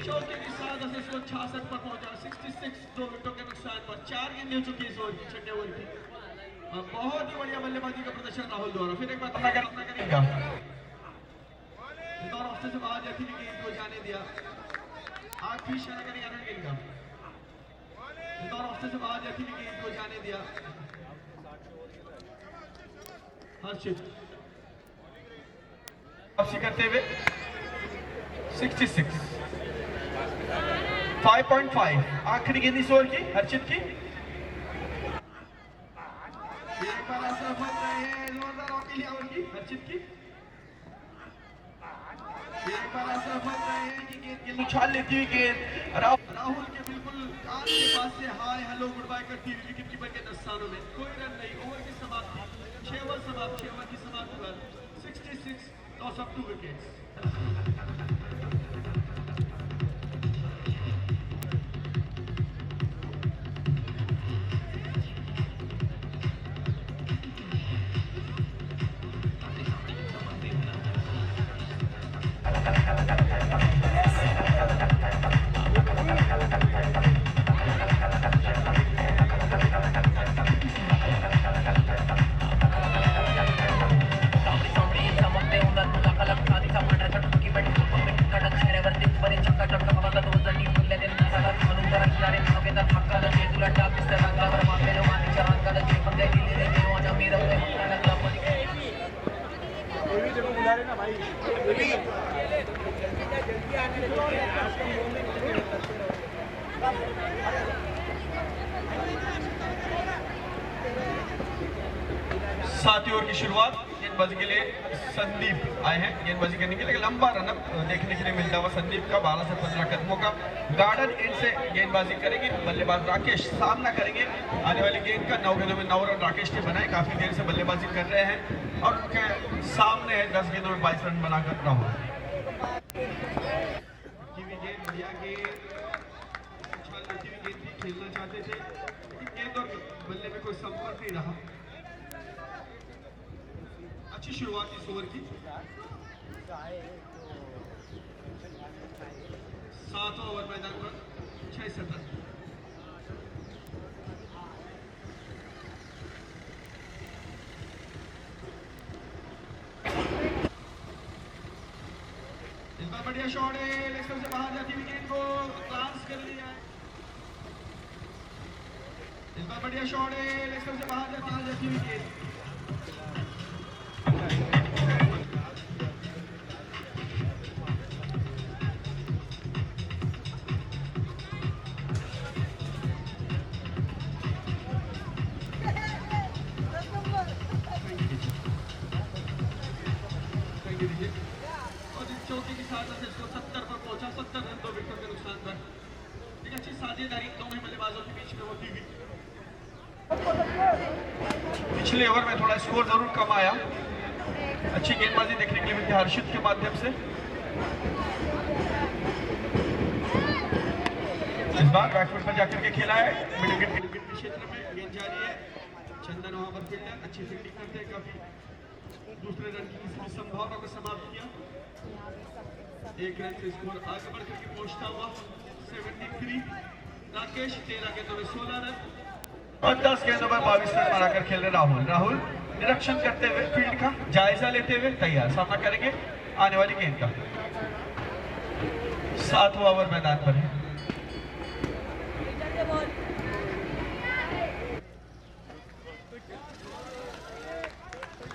चौके के साथ 66 पर पहुंचा। 66 2 विकेटों के नुकसान पर 4 गेंद हो चुकी है इस ओवर की, छठे ओवर की। बहुत ही बढ़िया बल्लेबाजी का प्रदर्शन राहुल द्वारा। फिर एक बार करेगा ऑप्शन से बाहर जाती हुई गेंद को जाने दिया। आखिरी इशारा करेंगे आनंद गेंद का ऑप्शन से बाहर जाती हुई गेंद को जाने दिया। हर्षित वापसी करते हुए 66 5.5 आखिरी गेंद इस ओवर की हर्षित की। असफल रहे जोरदार ओवर की हर्षित की। असफल रहे कि गेंद उछाल लेती हुई गेंद राहुल के बिल्कुल कान के पास से हाय हेलो गुड बाय करती हुई विकेट कीपर के दस्तानों में। कोई रन नहीं, ओवर की समाप्ति 6 ओवर की समाप्ति पर 66 लॉस ऑफ 2 विकेट्स। सातवीं ओवर की शुरुआत गेंदबाजी के लिए संदीप आए हैं गेंदबाजी करने के लिए। लंबा रनअप देखने के लिए मिलता हुआ संदीप का 12 से 15 कदमों का गार्डन एंड से गेंदबाजी करेंगे बल्लेबाज राकेश। सामना करेंगे आने वाली गेंद का। 9 गेंदों में 9 रन राकेश ने बनाए। काफी देर से बल्लेबाजी कर रहे हैं और उनके सामने है 10 गेंदों में 22 रन बनाकर राहुल। खेलना चाहते थे लेकिन गेंद और बल्ले में कोई संपर्क नहीं रहा। अच्छी शुरुआत इस ओवर की। 7वां ओवर मैदान पर 6 शतक। इस बार बढ़िया शॉट है, लेग स्टंप से बाहर जाती हुई गेंद को ग्लांस कर लिया है। इस बार बढ़िया शॉट है, लेग स्टंप से बाहर जाती हुई गेंद। चौके की सहायता से इसको 70 पर पहुंचा, 70 रन 2 विकेट के नुकसान पर। एक अच्छी साझेदारी दोनों बल्लेबाजों के बीच में होती हुई। पिछले ओवर में थोड़ा स्कोर जरूर कम आया। अच्छी गेंदबाजी देखने के लिए मिलती है हर्षित के माध्यम से। इस बार बैकफुट पर जाकर के खेला है, मिड विकेट के क्षेत्र में गेंद जारी है। चंदन वहां पर फील्डर अच्छी फील्डिंग करते हैं, काफी दूसरे रन की किसी भी संभावना को समाप्त किया। एक रन से स्कोर आगे बढ़ करके पहुंचता हुआ 73। राकेश 13 गेंदों में 16 रन और 10 गेंदों में 22 रन बनाकर खेल रहे राहुल निरीक्षण करते हुए फील्ड का जायजा लेते हुए तैयार, सामना करेंगे आने वाली गेंद का। 7वां ओवर मैदान पर है।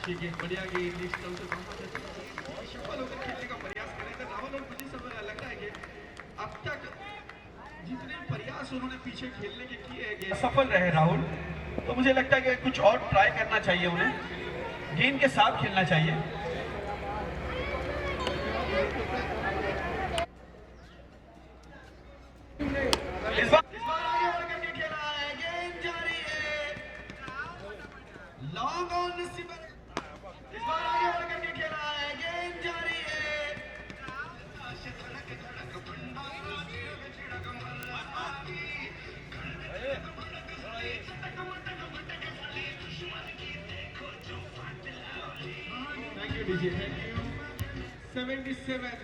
ठीक है, बढ़िया गेंद इस तरह से सफल होकर खेलने का प्रयास करेंगे राहुल। और मुझे सब लग रहा है कि अब तक जितने प्रयास उन्होंने पीछे खेलने के किए हैं सफल रहे राहुल, तो मुझे लगता है कि कुछ और ट्राई करना चाहिए, उन्हें गेंद के साथ खेलना चाहिए। इस बार आगे बढ़ करके खेला है, गेंद जारी है, लॉन्ग ऑन रिसीवर। इस बार आगे बढ़ करके खेला है, गेंद जारी है। Thank you DJ, thank you. 77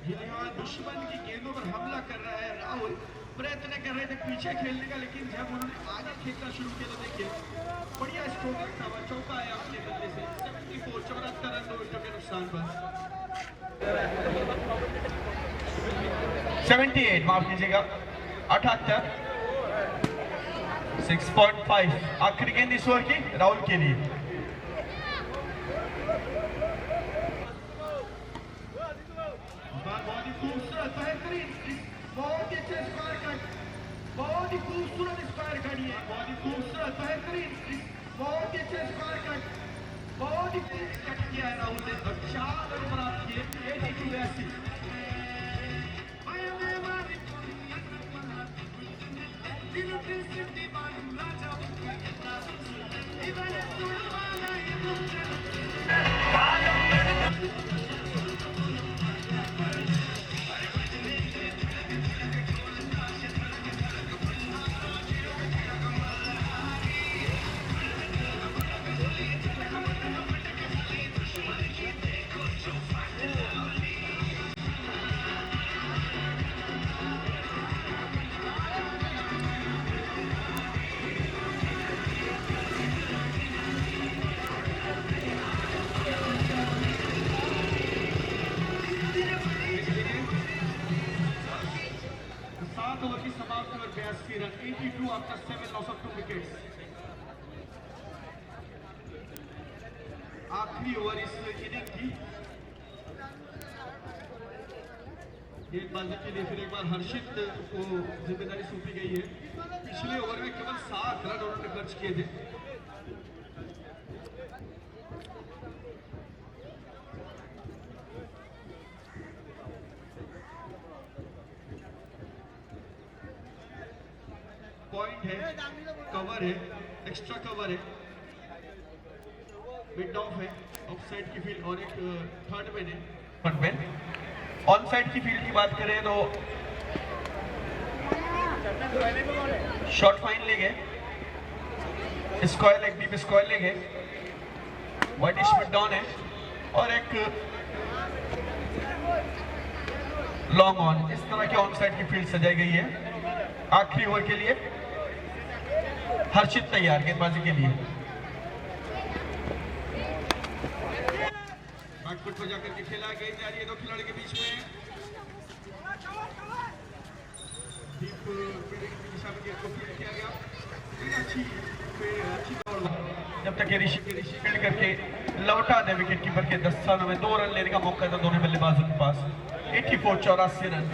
यहाँ दुश्मन की गेंदों पर हमला कर रहा है राहुल। प्रयत्न कर रहे थे पीछे खेलने का, लेकिन जब उन्होंने आगे खेलना शुरू किया तो देखिए बढ़िया स्ट्रोक रखा हुआ, चौका आया अपने बल्ले से। 74 74 रन 2 विकेट के नुकसान पर। 78 माफ कीजिएगा, 78 6.5 आखिरी गेंद इस ओवर की राहुल के लिए। बहुत ही खूबसूरत बेहतरीन, बहुत ही अच्छे स्क्वायर कट, बहुत ही खूबसूरत स्क्वायर कट, ये बहुत ही खूबसूरत बेहतरीन, बहुत ही अच्छे स्क्वायर कट, बहुत ही कट किया है राहुल ने और 4 रन प्राप्त किए। 82 ओवर की समाप्ति और 82 run. 82 after 7 loss of 2 wickets. आखिरी ओवर इस इनिंग की। गेंदबाजी के लिए फिर एक बार हर्षित को जिम्मेदारी सौंपी गई है। पिछले ओवर में केवल 7 रन उन्होंने खर्च किए थे। पॉइंट है, कवर है, एक्स्ट्रा कवर है, मिड ऑफ है, ऑफ साइड की फील्ड और एक थर्ड मैन है, फ्रंट मैन। ऑन साइड की फील्ड की बात करें तो शॉट फाइन ले गए। Square leg, deep square leg है, वाइटिश मिड डाउन है और एक लॉन्ग ऑन। इस तरह के ऑन साइड की फील्ड सजाई गई है। आखिरी ओवर के लिए हर्षित तैयार गेंदबाजी के लिए। बैकफुट पर जाकर के खेला, गेंद जा रही है दो खिलाड़ी के बीच में। डीप फील्डिंग की दिशा में गेंद को फील्ड किया गया। अच्छी दौड़, जब तक ये ऋषि फील्ड करके लौटा दे विकेट कीपर के 10 रनों में 2 रन लेने का मौका था दोनों बल्लेबाजों के पास। 84 रन।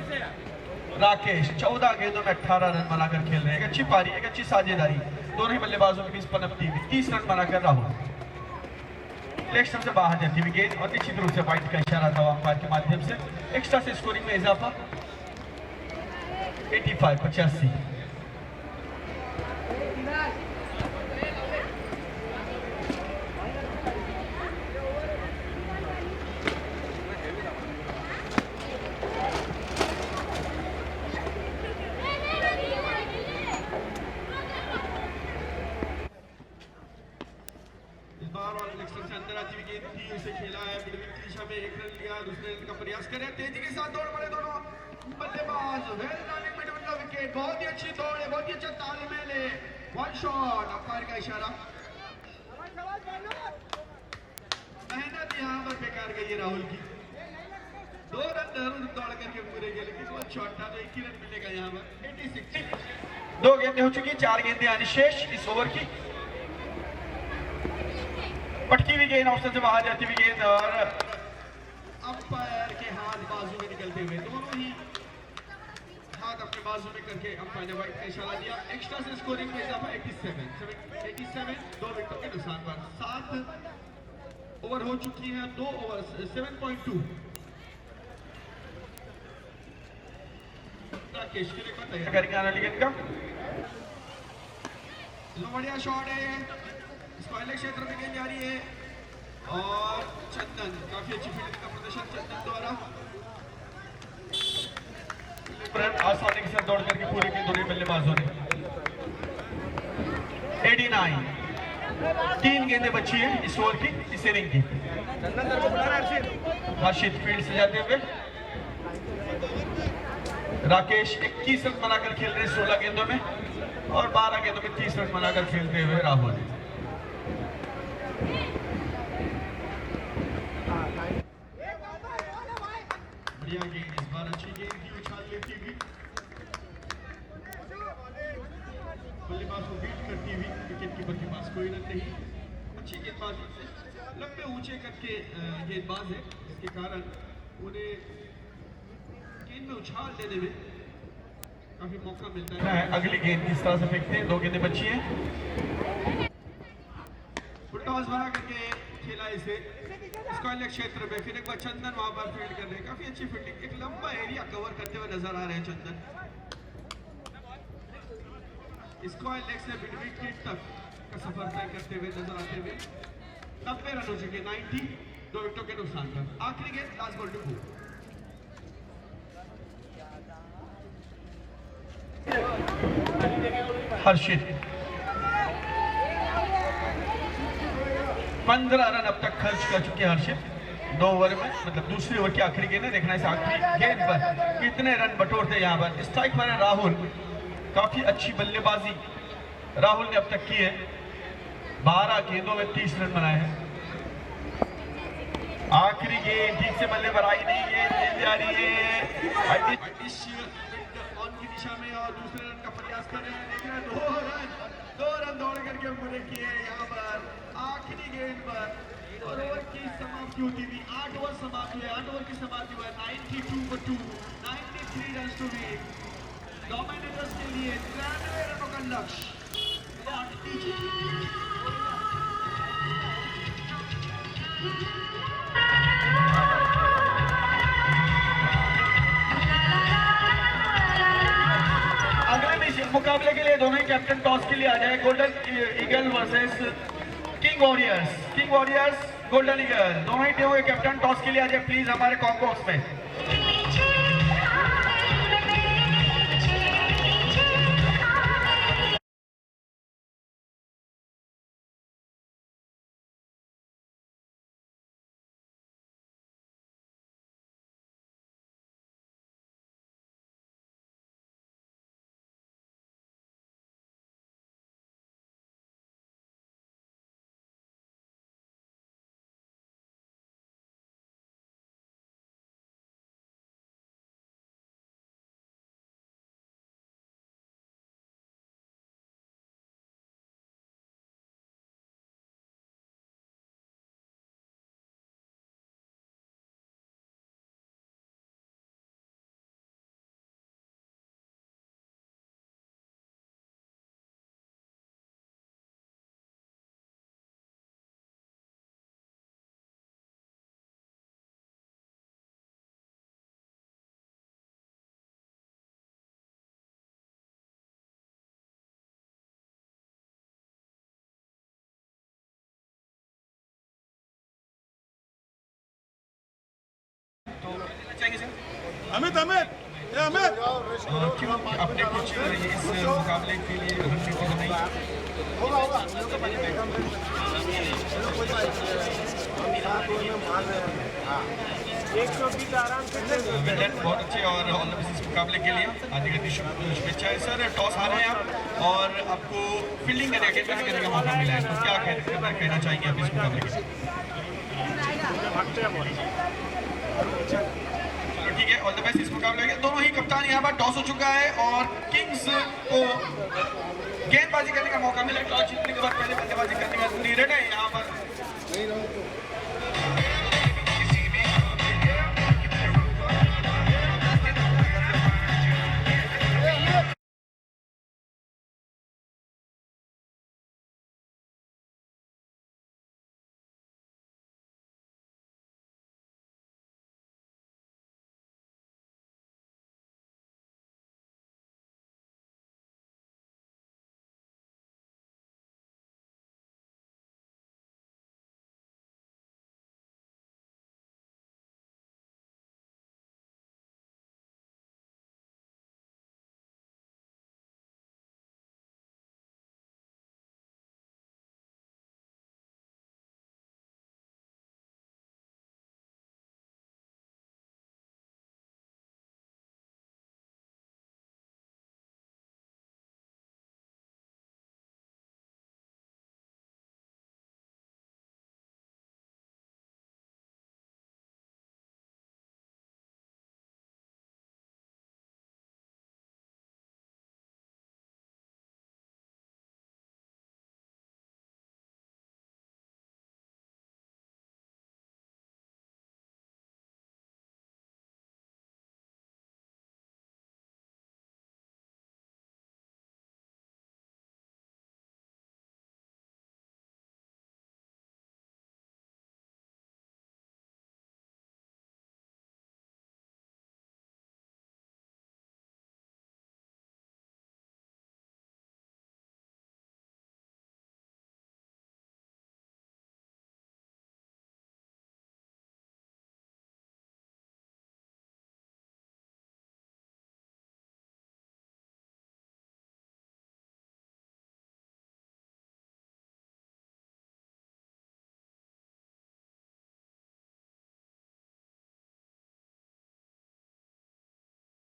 राकेश 14 गेंदों में 18 रन बनाकर खेल रहे हैं। एक अच्छी पारी, एक अच्छी साझेदारी दोनों ही बल्लेबाजों के बीच पनपती हुई। 30 रन बनाकर राहुल लेग स्टंप से बाहर जाती हुई गेंद और निश्चित रूप से वाइट का इशारा था अंपायर के माध्यम से। एक्स्ट्रा से स्कोरिंग में इजाफा 85। अंदर आती हुई गेंद थी, उसे खेला है मिड विकेट की दिशा में। 1 रन लिया, दूसरे रन का प्रयास करे, तेजी के साथ दौड़ पड़े दोनों बल्लेबाज। Well running mid wicket wicket, बहुत ही अच्छी दौड़ है, बहुत ही अच्छा तालमेल है। 1 शॉट, अंपायर का इशारा। मेहनत यहाँ पर बेकार गई है राहुल की। 2 रन जरूर दौड़ करके पूरे गए, लेकिन 1 शॉट था तो 1 ही रन मिलेगा यहाँ पर। 86। 2 गेंदें हो चुकी, 4 गेंदें आनी शेष इस ओवर की। पटकी हुई गेंद ऑप्शन से बाहर जाती हुई गेंद और अंपायर के हाथ बाजू में निकलते हुए, दोनों ही हाथ अपने बाजू में करके अंपायर ने वाइट का इशारा दिया। एक्स्ट्रा से स्कोरिंग में इजाफा 87। 2 विकेटों के नुकसान पर 7 ओवर हो चुकी हैं। 2 ओवर 7.2। राकेश के लिए तैयार करेंगे आने गेंद का। बढ़िया शॉट है, स्क्वायर क्षेत्र में गेंद जा रही है और चंदन काफी अच्छी फील्डिंग का प्रदर्शन चंदन द्वारा। आसानी के साथ दौड़ करके पूरे के दोनों बल्लेबाजों ने 89। 3 गेंदें बची है इस ओवर की, इस इनिंग की। हर्षित फील्ड से जाते हुए राकेश 21 रन बनाकर खेल रहे हैं 16 गेंदों में और 12 गेंदों में 30 रन बनाकर खेलते हुए राहुल। बढ़िया गेंद, इस बार अच्छी गेंद की उछाल लेती हुई, बल्लेबाज को बीट करती हुई। विकेट कीपर के पास कोई रन नहीं। अच्छी गेंदबाजी, लंबे ऊंचे करके गेंदबाज है, जिसके कारण उन्हें गेंद में उछाल देने में काफी मौका मिलता है। अगली गेंद किस तरह से फेंकते हैं, 2 गेंदें बची हैं। टॉस बना करके खेला इसे स्क्वायर क्षेत्र में। फिर एक बार चंदन वहां पर फील्ड कर रहे हैं, काफी अच्छी फील्डिंग, एक लंबा एरिया कवर करते हुए नजर आ रहे हैं चंदन। स्क्वायर लेग से मिड विकेट तक का सफर तय करते हुए नजर आते हुए। 90 रन हो चुके, 90। 2 विकेटों के नुकसान पर आखिरी गेंद, last ball to go. Harshit 15 run अब तक खर्च कर चुके हैं हर्षित 2 ओवर में, मतलब दूसरी ओवर की आखिरी गेंद है। देखना है आखिरी गेंद पर कितने रन बटोरते यहाँ पर। स्ट्राइक पर है राहुल, काफी अच्छी बल्लेबाजी राहुल ने अब तक की है। 12 गेंदों में 30 रन बनाए हैं। आखिरी गेंद ठीक से बल्ले पर आई नहीं, गेंद जा रही है ऑन की दिशा में और दूसरे रन का प्रयास कर रहे हैं। देख रहे हैं 2 रन दौड़ करके पूरे किए यहाँ पर आखिरी गेंद पर। और ओवर की समाप्ति होती हुई 8 ओवर समाप्त हुए, 8 ओवर की समाप्ति हुई 92 for 2, 93 run to win. Dominators के लिए 93 रनों का लक्ष्य। अगले मुकाबले के लिए दोनों ही कैप्टन टॉस के लिए आ जाए। Golden eagle versus king warriors golden eagle, दोनों ही टीमों के कैप्टन टॉस के लिए आ जाए प्लीज हमारे कॉम्बॉक्स में। अमित अमित ए अमित क्यों अपने कुछ इस मुकाबले के लिए रणनीति बनाई? विलन बहुत अच्छे और ऑल द बेस्ट इस मुकाबले के लिए हार्दिक शुभेच्छाएं सर। टॉस हारे हैं आप और आपको फील्डिंग करने का मौका मिला है, तो क्या कहना चाहेंगे आप इस मुकाबले के? ठीक है, ऑल द बेस्ट इस मुकाबले के। दोनों ही कप्तान यहाँ पर टॉस हो चुका है और किंग्स को गेंदबाजी करने का मौका मिला। टॉस जीतने के बाद पहले बल्लेबाजी करने का निर्णय है यहाँ पर।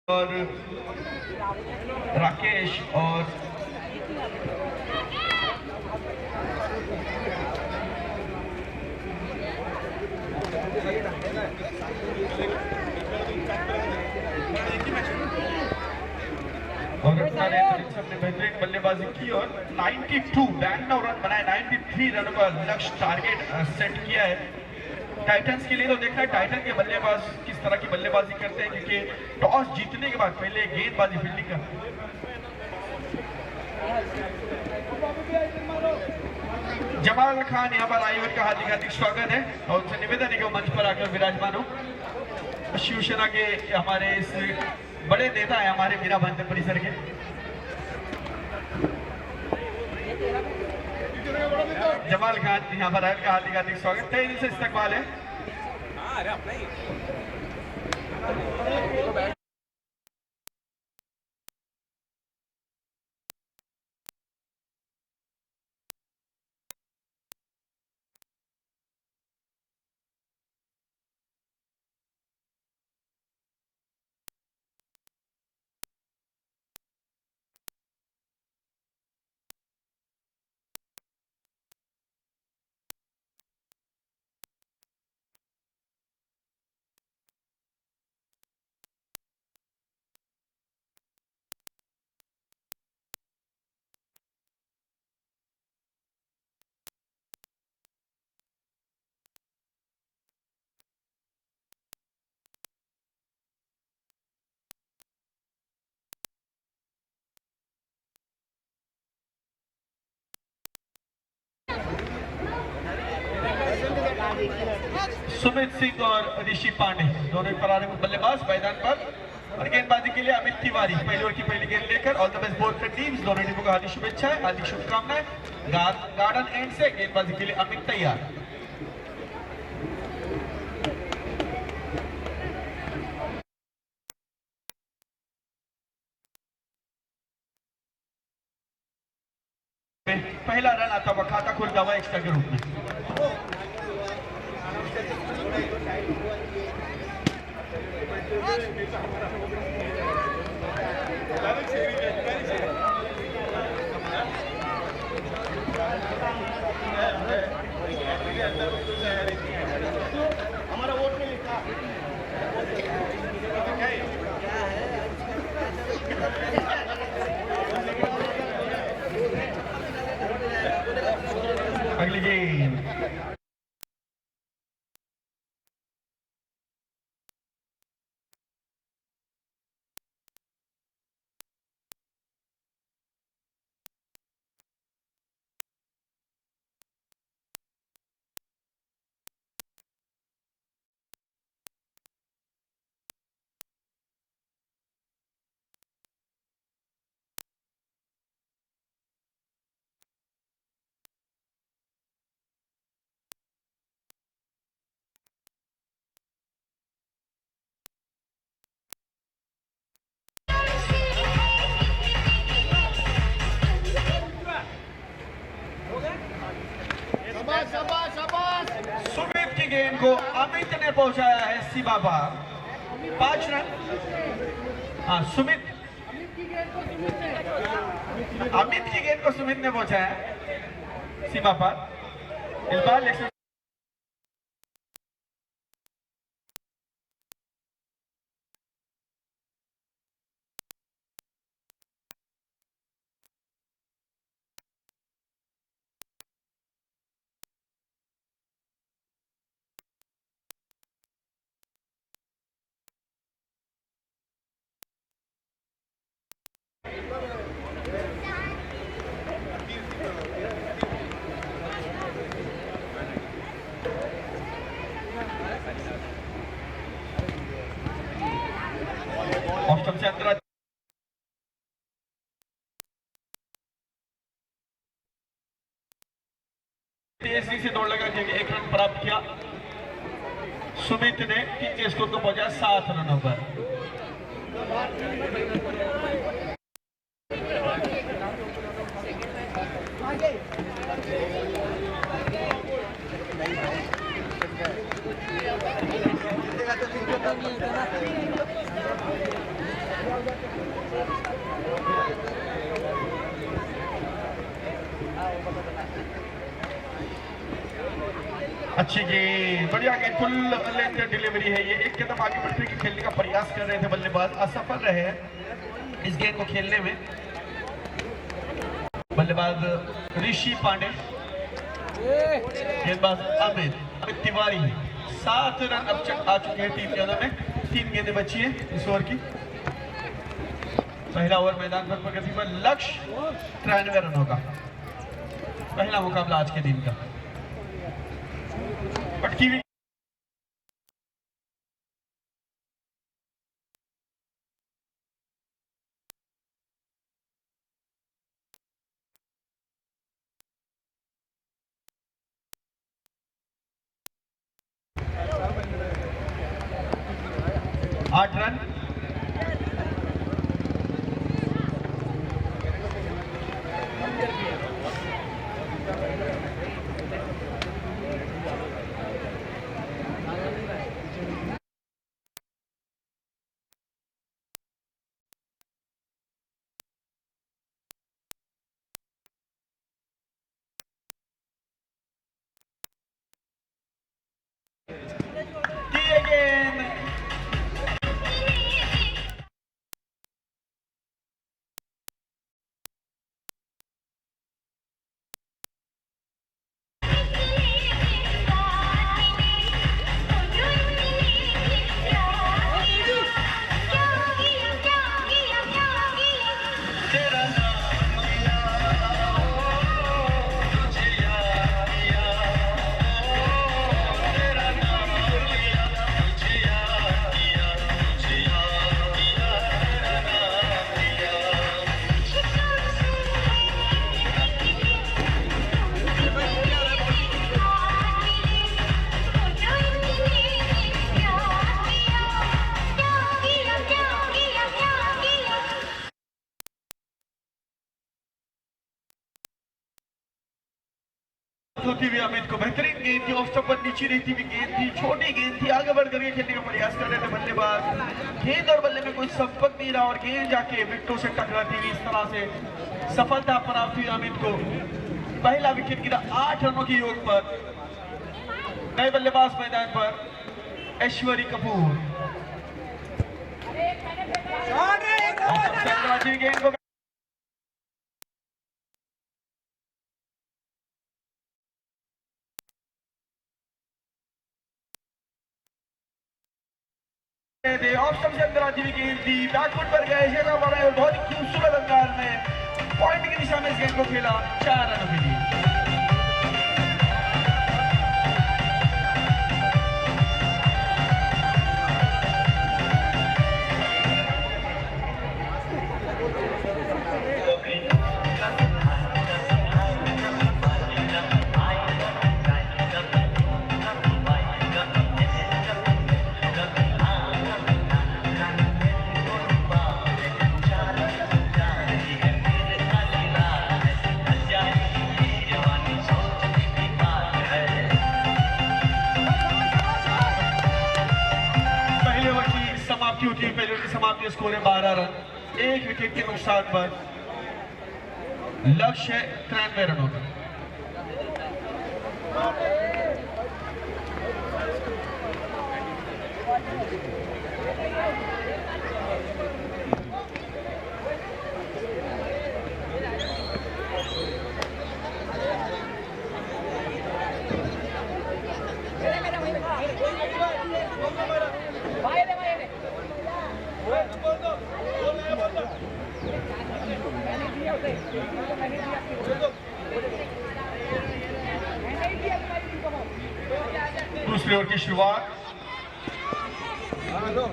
और राकेश और सबने बेहतरीन बल्लेबाजी की और 92 रन बनाए, 93 रनों का लक्ष्य टारगेट सेट किया है टाइटंस के लिए। तो देखना है टाइटन के बल्लेबाज किस तरह की बल्लेबाजी करते हैं, क्योंकि टॉस जीतने के बाद पहले गेंदबाजी फील्डिंग का। जमाल खान यहाँ पर आए हुए का हार्दिक स्वागत है और उनसे निवेदन है कि वो मंच पर आकर विराजमान हो। शिवसेना के हमारे इस बड़े नेता है हमारे मीरा भाईंदर परिसर के। जमाल खान यहाँ पर आए का हार्दिक स्वागत है, इनसे इस्तकबाल है। सुमित सिंह और ऋषि पांडे दोनों प्रारंभिक बल्लेबाज मैदान पर और गेंदबाजी के लिए अमित तिवारी पहली ओवर की पहली गेंद लेकर। All the best both teams, दोनों टीमों को हार्दिक शुभेच्छाएं, हार्दिक शुभकामनाएं। गार्डन एंड से गेंदबाजी के लिए अमित तैयार। पहला रन आता हुआ खाता खुलता हुआ एक्स्ट्रा के रूप में। हमारा वोट नहीं लिखा। अगली गेंद सुमित की गेंद को अमित ने पहुंचाया है सीमा पार, 5 रन। हाँ, सुमित अमित की गेंद को सुमित ने पहुंचाया सीमा पार। इस बार लेग ऑप्शन से अंदर तेजी से दौड़ लगा के 1 रन प्राप्त किया। सुमित ने टीम के स्कोर को पहुंचाया 7 रनों पर। अच्छी गेंद, बढ़िया गेंद, फुल लेंथ डिलीवरी है ये। एक कदम आगे बढ़ते हुए खेलने का प्रयास कर रहे थे बल्लेबाज, असफल रहे हैं इस गेंद को खेलने में। बल्लेबाज ऋषि पांडे, गेंदबाज अमित तिवारी। 7 रन अब आ चुके हैं टीम के अंदर में, 3 गेंदें बची हैं इस ओवर की। पहला ओवर मैदान पर प्रगति पर, लक्ष्य 93 रनों का। पहला मुकाबला आज के दिन का। पटकी हुई आठ रन। होती हुई अमित को बेहतरीन गेंद थी, ऑफ स्टंप पर नीचे रहती हुई गेंद थी, छोटी गेंद थी, आगे बढ़ करके खेलने का प्रयास कर रहे थे बल्लेबाज। गेंद और बल्ले में कोई संपर्क नहीं रहा और गेंद जाके विकेटों से टकराती हुई इस तरह से सफलता प्राप्त हुई अमित को। पहला विकेट गिरा 8 रनों की योग पर। नए बल्लेबाज मैदान पर ऐश्वरी कपूर। गेंद को ऑप्शन से अंदर आती हुई गेंद थी, बैकफुट पर गए और बहुत ही खूबसूरत अंदाज में पॉइंट की दिशा में इस गेंद को खेला 4 रनों के लिए। समाप्ति स्कोर है 12 रन, 1 विकेट के नुकसान पर। लक्ष्य है 93 रनों का। दूसरे ओवर की शुरुआत,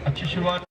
अच्छी शुरुआत।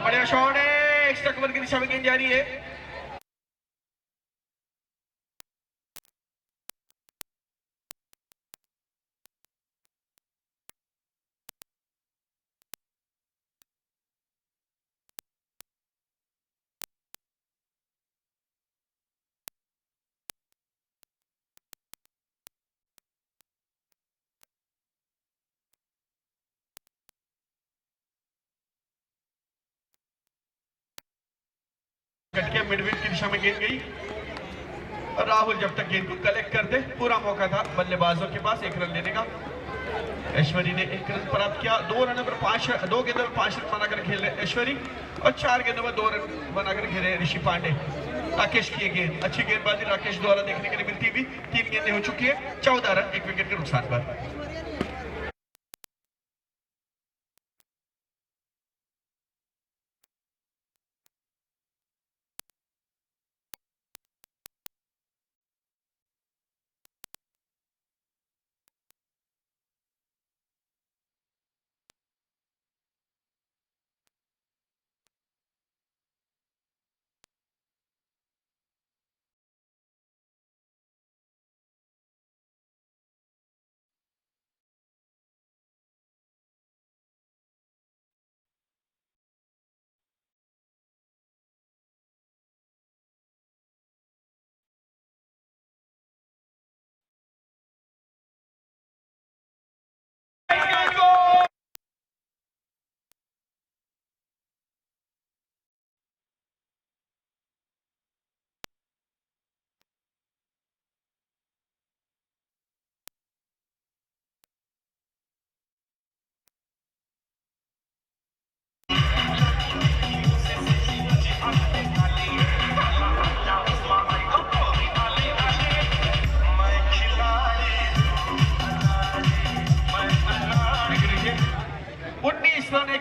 बढ़िया शॉट है, एक्स्ट्रा कवर की दिशा में गेंद जा रही है। कटके मिडविकेट की दिशा में गेंद गई और राहुल जब तक गेंद को कलेक्ट करते, पूरा मौका था बल्लेबाजों के पास 1 रन लेने का। ऐश्वरी ने 1 रन प्राप्त किया। 2 गेंदों पर 5 रन बनाकर खेल रहे ऐश्वरी और 4 गेंदों पर 2 रन बनाकर खेले ऋषि पांडे। राकेश की गेंद, अच्छी गेंदबाजी राकेश द्वारा देखने के लिए मिलती हुई। 3 गेंदें हो चुकी है, 14 रन 1 विकेट के नुकसान पर।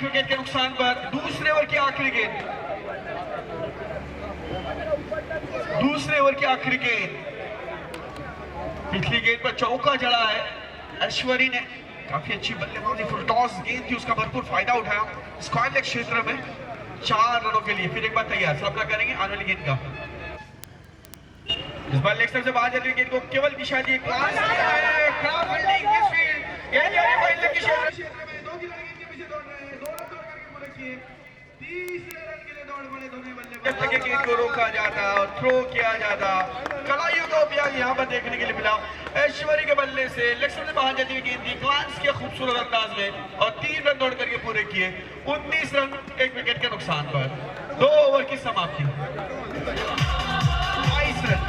विकेट के नुकसान पर। दूसरे ओवर की आखिरी गेंद, की आखिरी गेंद, पिछली गेंद पर चौका जड़ा है ऐश्वर्य ने, काफी अच्छी बल्लेबाजी, फुल टॉस गेंद थी, उसका भरपूर फायदा उठाया स्क्वायर लेग क्षेत्र में 4 रनों के लिए। फिर एक बार तैयार, सामना करेंगे आने वाली गेंद का। इस बार लेग से बाहर जाती गेंद को केवल दिशा दी, क्लास खराब फील्डिंग इस फील्ड, गेंद जा रही है फाइनल के क्षेत्र में, 2 खिलाड़ी गेंद के पीछे दौड़ रहे हैं, 2 रन दौड़ करके पूरे किए, तीसरे रन के लिए दौड़ बड़े दोनों बल्लेबाज, जब तक गेंद को रोका जाता और थ्रो किया जाता, कलाइयों का उपयोग यहाँ पर देखने के लिए मिला। ऐश्वर्य के बल्ले से लेग से बाहर जाती हुई गेंद दी क्लास के खूबसूरत अंदाज में और 3 रन दौड़ करके पूरे किए, 19 रन 1 विकेट के नुकसान पर। 2 ओवर की समाप्ति, 22 रन।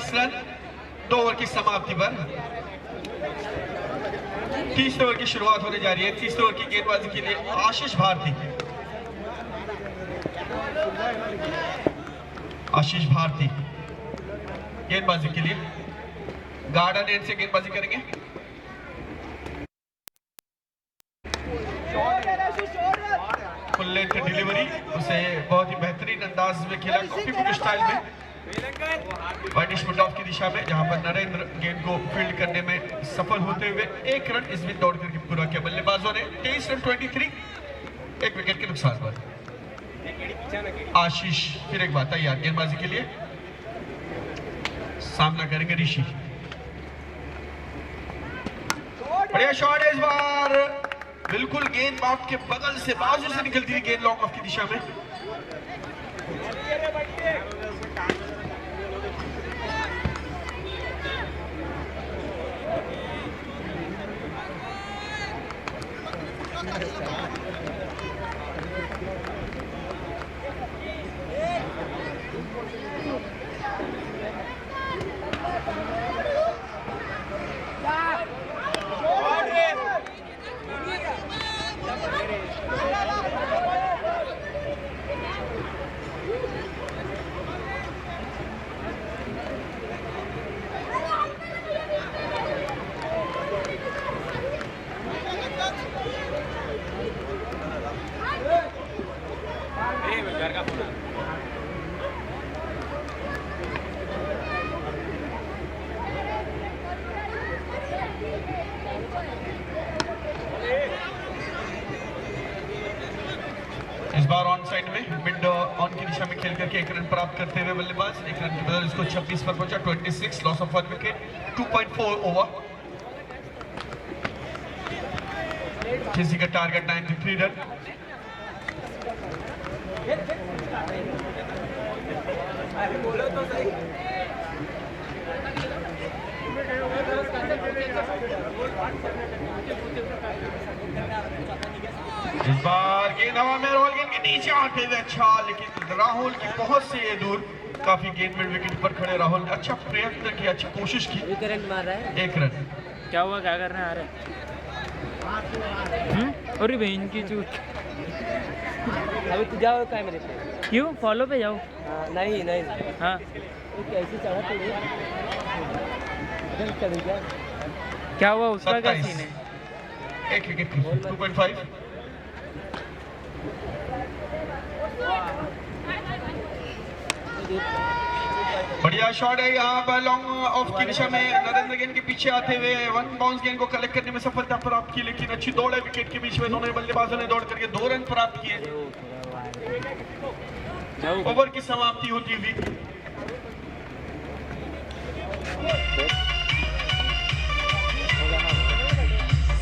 रन 2 ओवर की समाप्ति पर। तीसरे ओवर की शुरुआत होने जा रही है। तीसरे ओवर की गेंदबाजी के लिए आशीष भारती गेंदबाजी के लिए गार्डन एंड से गेंदबाजी करेंगे। फुल लेंथ डिलीवरी, उसे बहुत ही बेहतरीन अंदाज में खेला, कॉपी बुक स्टाइल में वाइट स्पिट की दिशा में, जहां पर नरेंद्र गेंद को फील्ड करने में सफल होते हुए 1 रन इस बीच दौड़ करके पूरा किया। बल्लेबाजों ने 23 रन 23, 1 विकेट के नुकसान पर। आशीष फिर एक बार तैयार गेंदबाजी के लिए, सामना करेंगे ऋषि। बढ़िया शॉट है इस बार, बिल्कुल गेंद बाउट के बगल से बाजू से निकलती हुई गेंद लॉन्ग ऑफ की दिशा में। इस बार ऑन साइड में मिड ऑन की दिशा में खेल करके 1 रन प्राप्त करते हुए बल्लेबाज, 1 रन के बदल इसको 26 पर पहुंचा, 26 लॉस ऑफ 1 विकेट, 2.4 ओवर। किसी का टारगेट 93 रन। इस बार गेंद हवा में, राहुल गेंद के नीचे आते हुए अच्छा, लेकिन राहुल की पहुंच से ये दूर, काफी गेंद मिड विकेट पर खड़े राहुल ने अच्छा प्रयत्न किया, अच्छी कोशिश की। करंट मार रहा है, 1 रन। क्या हुआ, क्या कर रहे हैं? अरे बहन की चूत। अभी तू जाओ क्या मेरे पे? क्यों? फॉलो पे जाओ। नहीं नहीं, हाँ कैसे चढ़ा तो क्या हुआ, उसका क्या सीन है? 1 विकेट, 2.5। बढ़िया शॉट है यहाँ पर लॉन्ग ऑफ की दिशा में, नरेंद्र गेंद के पीछे आते हुए 1 बाउंस गेंद को कलेक्ट करने में सफलता प्राप्त की, लेकिन अच्छी दौड़ है विकेट के बीच में। दोनों बल्लेबाजों ने दौड़ करके 2 रन प्राप्त किए। ओवर की समाप्ति होती हुई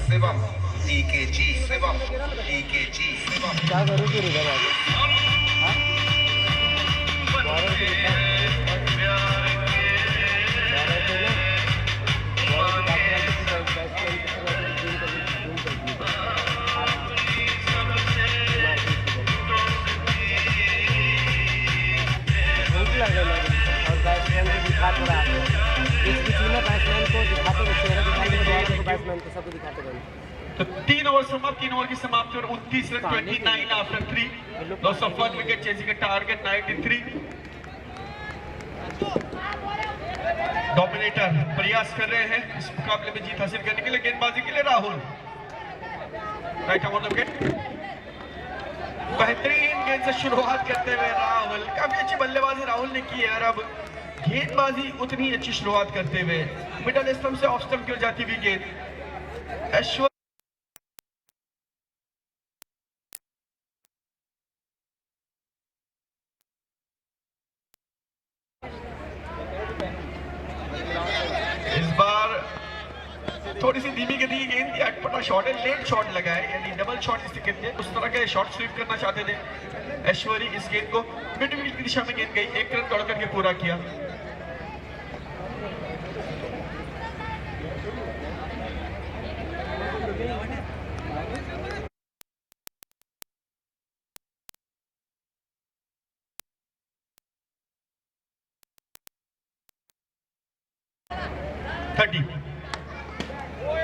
शिवम टीकेजी, शिवम टीकेजी, शिवम। क्या करूँ फिर इधर आगे? बैट्समैन थे, सबको दिखाते बने। तो 3 ओवर समाप्त, 3 ओवर की समाप्ति और 29 run 29 after 3 loss of 1 wicket, chasing का टारगेट 93। डोमिनेटर प्रयास कर रहे हैं इस मुकाबले में जीत हासिल करने के लिए। गेंदबाजी के लिए Rahul, right on the wicket. बेहतरीन गेंद से शुरुआत करते हुए राहुल, काफी अच्छी बल्लेबाजी राहुल ने की है और अब गेंदबाजी उतनी अच्छी शुरुआत करते हुए मिडल स्टंप से ऑफ स्टंप की ओर जाती हुई गेंद ऐश्वर्य इस बार थोड़ी सी धीमी गति की गेंद, अटपटा शॉट है, लेट शॉट लगा है, यानी डबल शॉट जिसे कहते हैं, उस तरह के शॉट स्वीप करना चाहते थे ऐश्वर्य। इस गेंद को मिड विकेट की दिशा में गेंद गई, 1 रन दौड़ करके पूरा किया।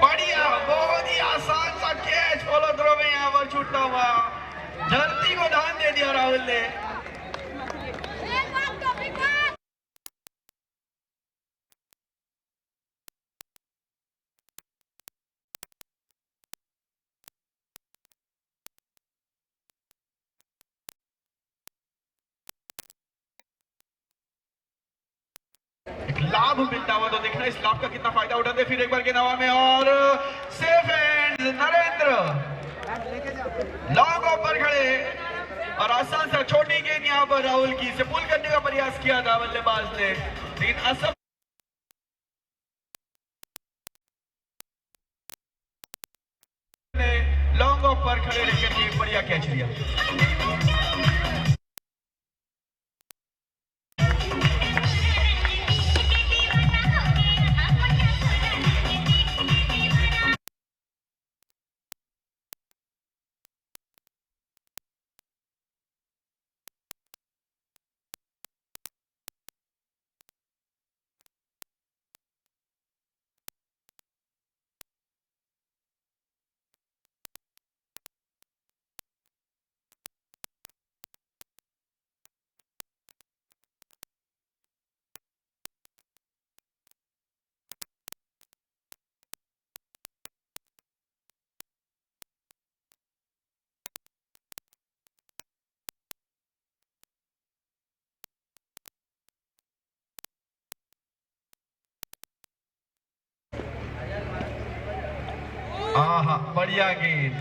बढ़िया, बहुत ही आसान सा कैच, फॉलो थ्रो में यहाँ पर छूटता हुआ धरती को ढान दे दिया राहुल ने। एक लाभ मिलता हुआ तो देखना इस लाभ का कितना फायदा उठाते। फिर एक बार के हवा में और safe and Narendra long off पर खड़े और आसान सा छोटी गेंद यहाँ पर राहुल की से पुल करने का प्रयास किया था बल्लेबाज ने, लेकिन असम ने लॉन्ग ऑफ पर खड़े रहकर के बढ़िया कैच लिया।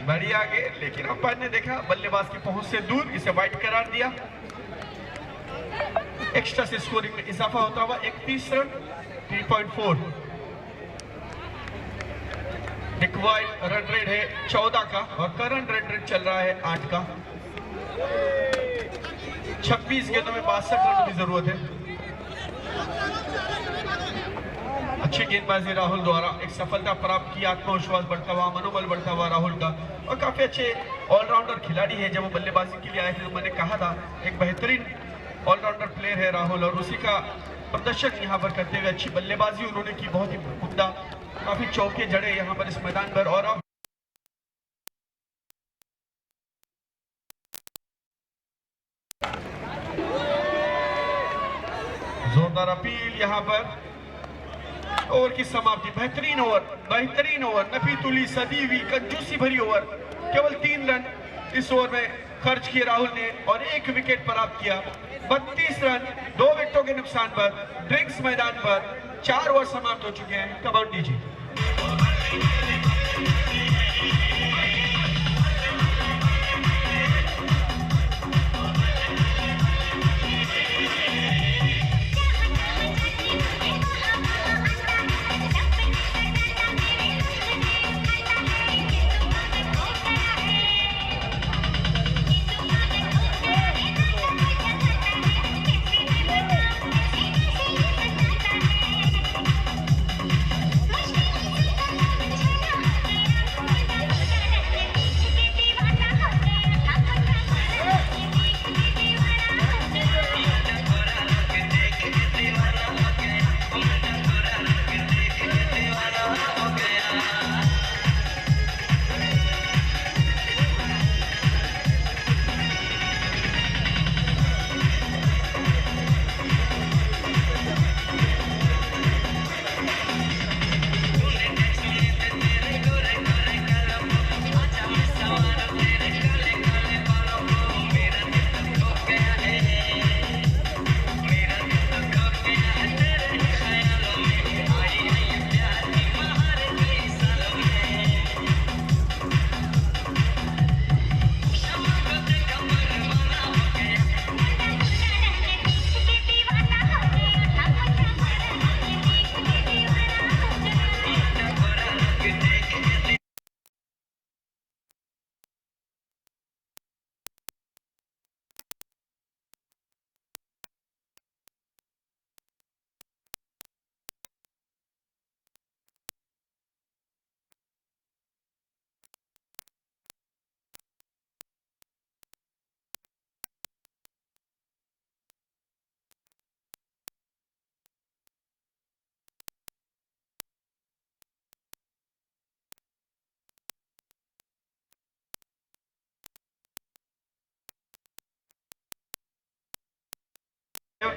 बढ़िया गेंद, लेकिन अंपायर ने देखा बल्लेबाज की पहुंच से दूर, इसे वाइड करार दिया। एक्स्ट्रा से स्कोरिंग में इजाफा होता हुआ 31 रन 3.4 रिक्वायर्ड रन रेट है 14 का और करंट रन रेट चल रहा है 8 का। 26 गेंदों में 62 रनों की जरूरत है। अच्छी गेंदबाजी राहुल द्वारा एक सफलता प्राप्त की, आत्मविश्वास बढ़ता हुआ, मनोबल बढ़ता हुआ राहुल का, और काफी अच्छे ऑलराउंडर खिलाड़ी है। जब वो बल्लेबाजी के लिए आए थे तो मैंने कहा था एक बेहतरीन ऑलराउंडर प्लेयर है राहुल, और उसी का प्रदर्शन यहाँ पर करते हुए अच्छी बल्लेबाजी उन्होंने की, बहुत ही उम्दा, काफी चौके जड़े यहाँ पर इस मैदान पर। और अब जोरदार अपील यहाँ पर। ओवर की समाप्ति, बेहतरीन ओवर, नफीतुली सदी हुई कंजूसी भरी ओवर, केवल 3 रन इस ओवर में खर्च किए राहुल ने और 1 विकेट प्राप्त किया। 32 रन 2 विकेटों के नुकसान पर ड्रिंक्स मैदान पर 4 ओवर समाप्त हो चुके हैं। कमांड दीजिए।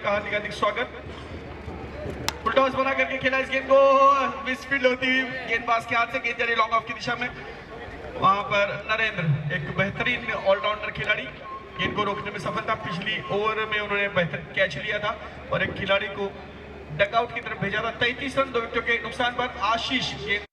आपका हार्दिक हार्दिक स्वागत। फुलटॉस बना करके खेला इस गेंद को, मिसफील्ड होती हुई गेंदबाज के हाथ से गेंद जा रही लॉन्ग ऑफ की दिशा में। वहां पर नरेंद्र एक बेहतरीन ऑलराउंडर खिलाड़ी, गेंद को रोकने में सफल था। पिछली ओवर में उन्होंने बेहतर कैच लिया था और एक खिलाड़ी को डगआउट की तरफ भेजा था। 33 रन 2 विकेटों के नुकसान पर आशीष गेंद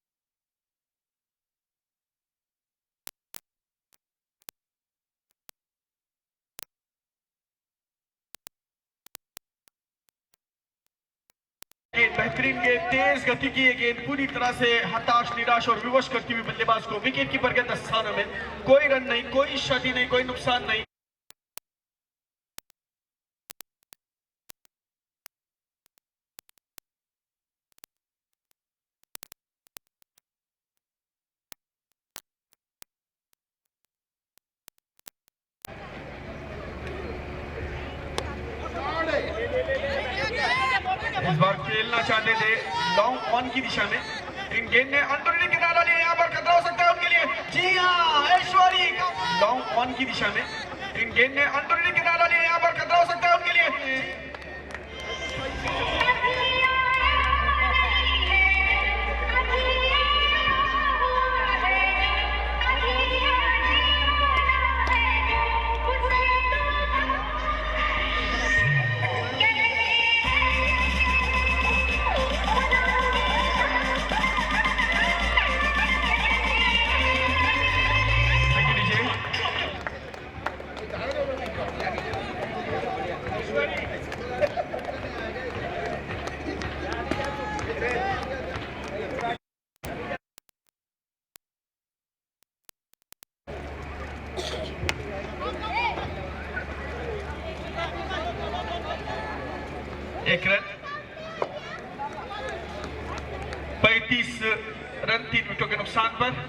बेहतरीन गेंद, तेज गति की ये गेंद पूरी तरह से हताश, निराश और विवश करती हुई बल्लेबाज को विकेट कीपर के दस्तानों में। कोई रन नहीं, कोई क्षति नहीं, कोई नुकसान नहीं। इस बार खेलना चाहते थे लॉन्ग ऑन की दिशा में, इन गेंद ने अंदरूनी किनारा लिया। यहाँ पर खतरा हो सकता है उनके लिए। जी हाँ, ऐश्वर्य लॉन्ग ऑन की दिशा में, इन गेंद ने अंदरूनी किनारा लिया। यहाँ पर खतरा हो सकता है उनके लिए। एक रन, 35 रन 3 विकेटों के नुकसान पर।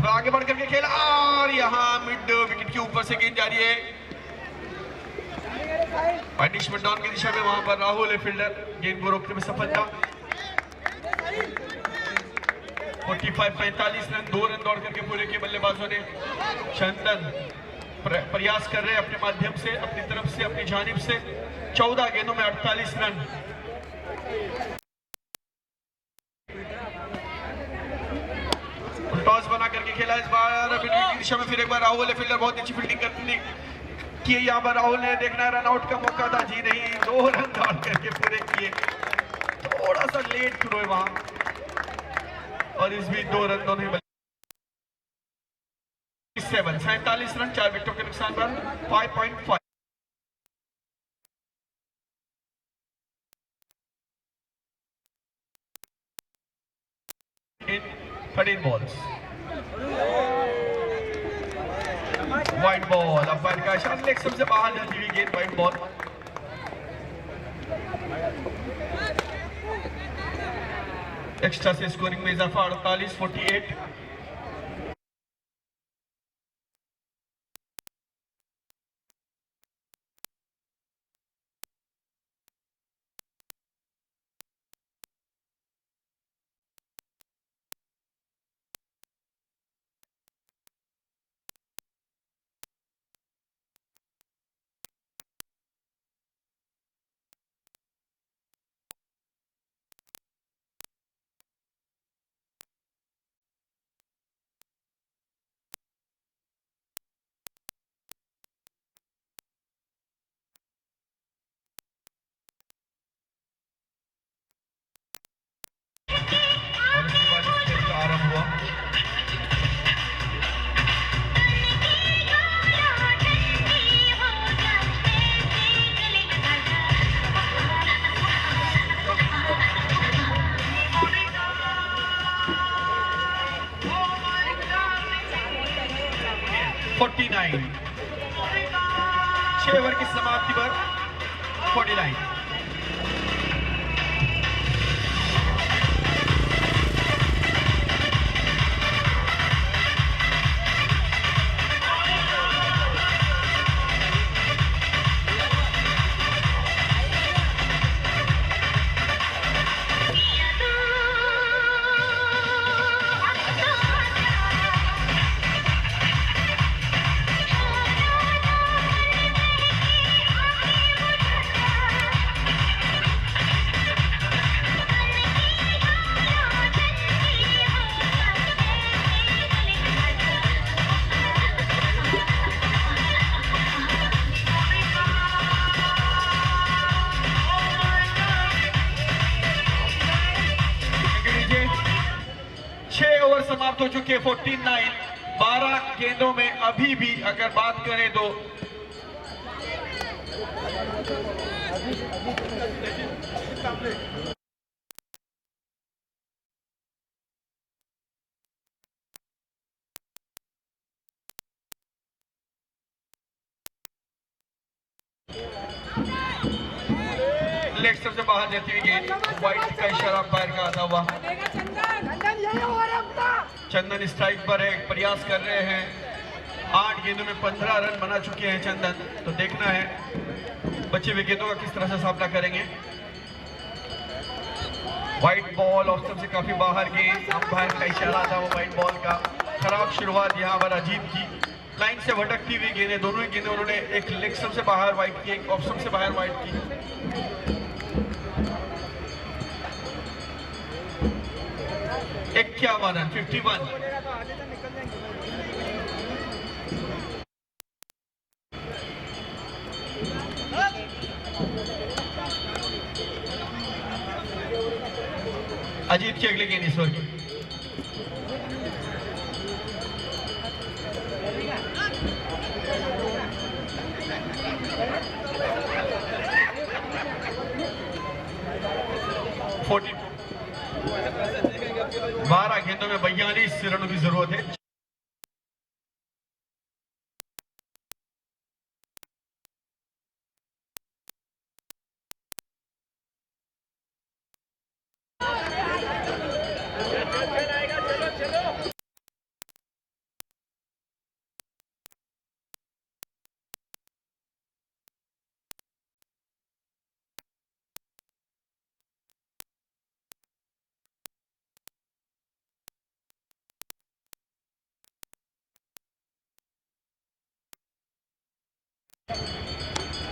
आगे बढ़ करके खेला और यहाँ मिड विकेट के ऊपर से गेंद जा रही है पनिशमेंट डाउन की दिशा में। वहां पर राहुल है फील्डर, गेंद को रोकने में सफल था। 45-45 रन, 2 रन दौड़ करके पूरे के बल्लेबाजों ने। चंदन प्रयास कर रहे हैं अपने माध्यम से, अपनी तरफ से, अपनी जानिब से। 14 गेंदों में 48 रन। टॉस बना करके खेला इस बार की दिशा में। फिर एक बार राहुल है फील्डर, बहुत अच्छी फील्डिंग करने की यहाँ पर राहुल ने। देखना है रन आउट का मौका था, जी नहीं, 2 रन दौड़ करके पूरे किए। थोड़ा सा लेट थ्रो है वहां और इस बीच 2 रन दोनों 47 रन, 4 विकेटों के नुकसान पर 5.5। in 13 balls। Wide ball, umpire का इशारा, लेग सबसे बाहर जाती हुई गेंद, वाइड बॉल। एक्स्ट्रा से स्कोरिंग में इजाफा 48-48। और उसके बाद इस खेल का आरंभ हुआ। (49) 6 ओवर की समाप्ति पर 49। समाप्त हो चुके 49। 12 गेंदों में अभी भी अगर बात करें तो लेग से बाहर जाती हुई गेंद, व्हाइट का इशारा पैर का आता हुआ। चंदन स्ट्राइक पर है, प्रयास कर रहे हैं। 8 गेंदों में 15 रन बना चुके हैं चंदन। तो देखना है बचे हुए गेंदों का किस तरह से सामना करेंगे। व्हाइट बॉल ऑफ स्टंप से काफी बाहर गेंद, अंपायर का इशारा था वो व्हाइट बॉल का। खराब शुरुआत यहाँ पर अजीत की, लाइन से भटकती हुई गेंदें, दोनों ही गेंदें उन्होंने एक लेग स्टंप से बाहर व्हाइट की, एक ऑफ स्टंप से बाहर व्हाइट की। 51 रन, 51। अजीत की अगली गेंद इस ओवर की। फोर्टी 12 गेंदों में 42 रनों की जरूरत है।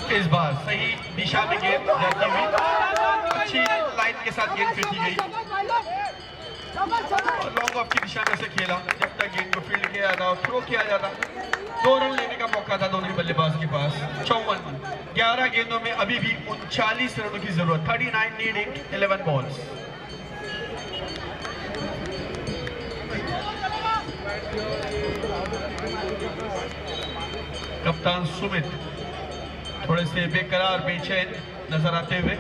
इस बार सही दिशा में गेंद जाती हुई अच्छी लाइन के साथ गेंद फेंकी गई और लॉन्ग ऑफ की दिशा में से खेला जब तक गेंद को फील्ड किया जाता और थ्रो किया जाता। 2 रन लेने का मौका था दोनों ही बल्लेबाज के पास। 11 गेंदों में अभी भी 39 रनों की जरूरत। 39 नीडिंग 11 बॉल्स। कप्तान सुमित थोड़े से बेकरार बेचैन नजर आते हुए।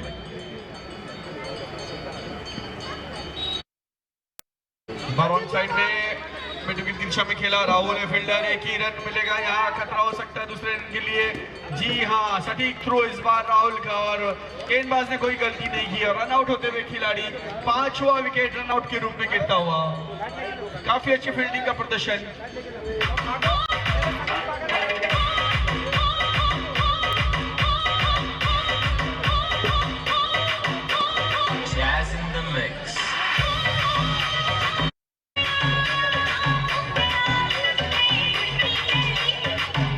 ऑन साइड में मिड विकेट की दिशा में खेला राहुल है फील्डर। एक ही रन मिलेगा, यहाँ खतरा हो सकता है दूसरे रन के लिए। जी हाँ, सटीक थ्रो इस बार राहुल का और गेंदबाज ने कोई गलती नहीं की और रन आउट होते हुए खिलाड़ी 5वां विकेट रन आउट के रूप में गिरता हुआ। काफी अच्छी फील्डिंग का प्रदर्शन। Jazz in the mix.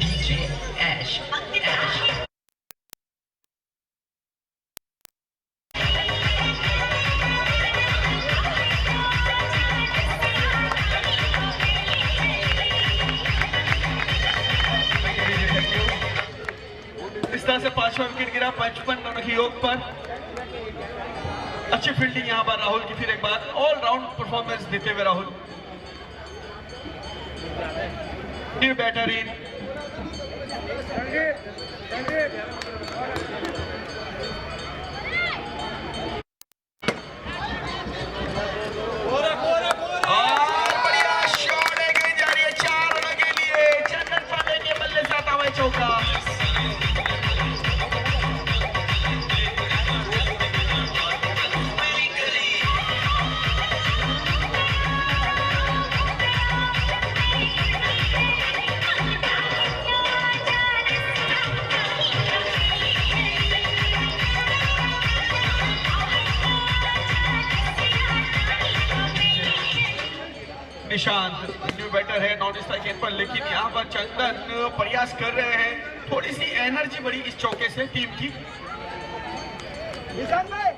DJ Ash. इस तरह से 5वां विकेट गिरा 55 रनों की योग पर। अच्छी फील्डिंग यहां पर राहुल की। फिर एक बार ऑलराउंड परफॉर्मेंस देते हुए राहुल। New batter in. और बढ़िया शॉट है, गेंद जा रही है 4 रनों के लिए। चंदन पांडे के बल्ले से आता हुआ चौका। निशांत न्यू बैटर है नॉन स्ट्राइक गेंद पर, लेकिन यहाँ पर चंदन प्रयास कर रहे हैं। थोड़ी सी एनर्जी बढ़ी इस चौके से टीम की।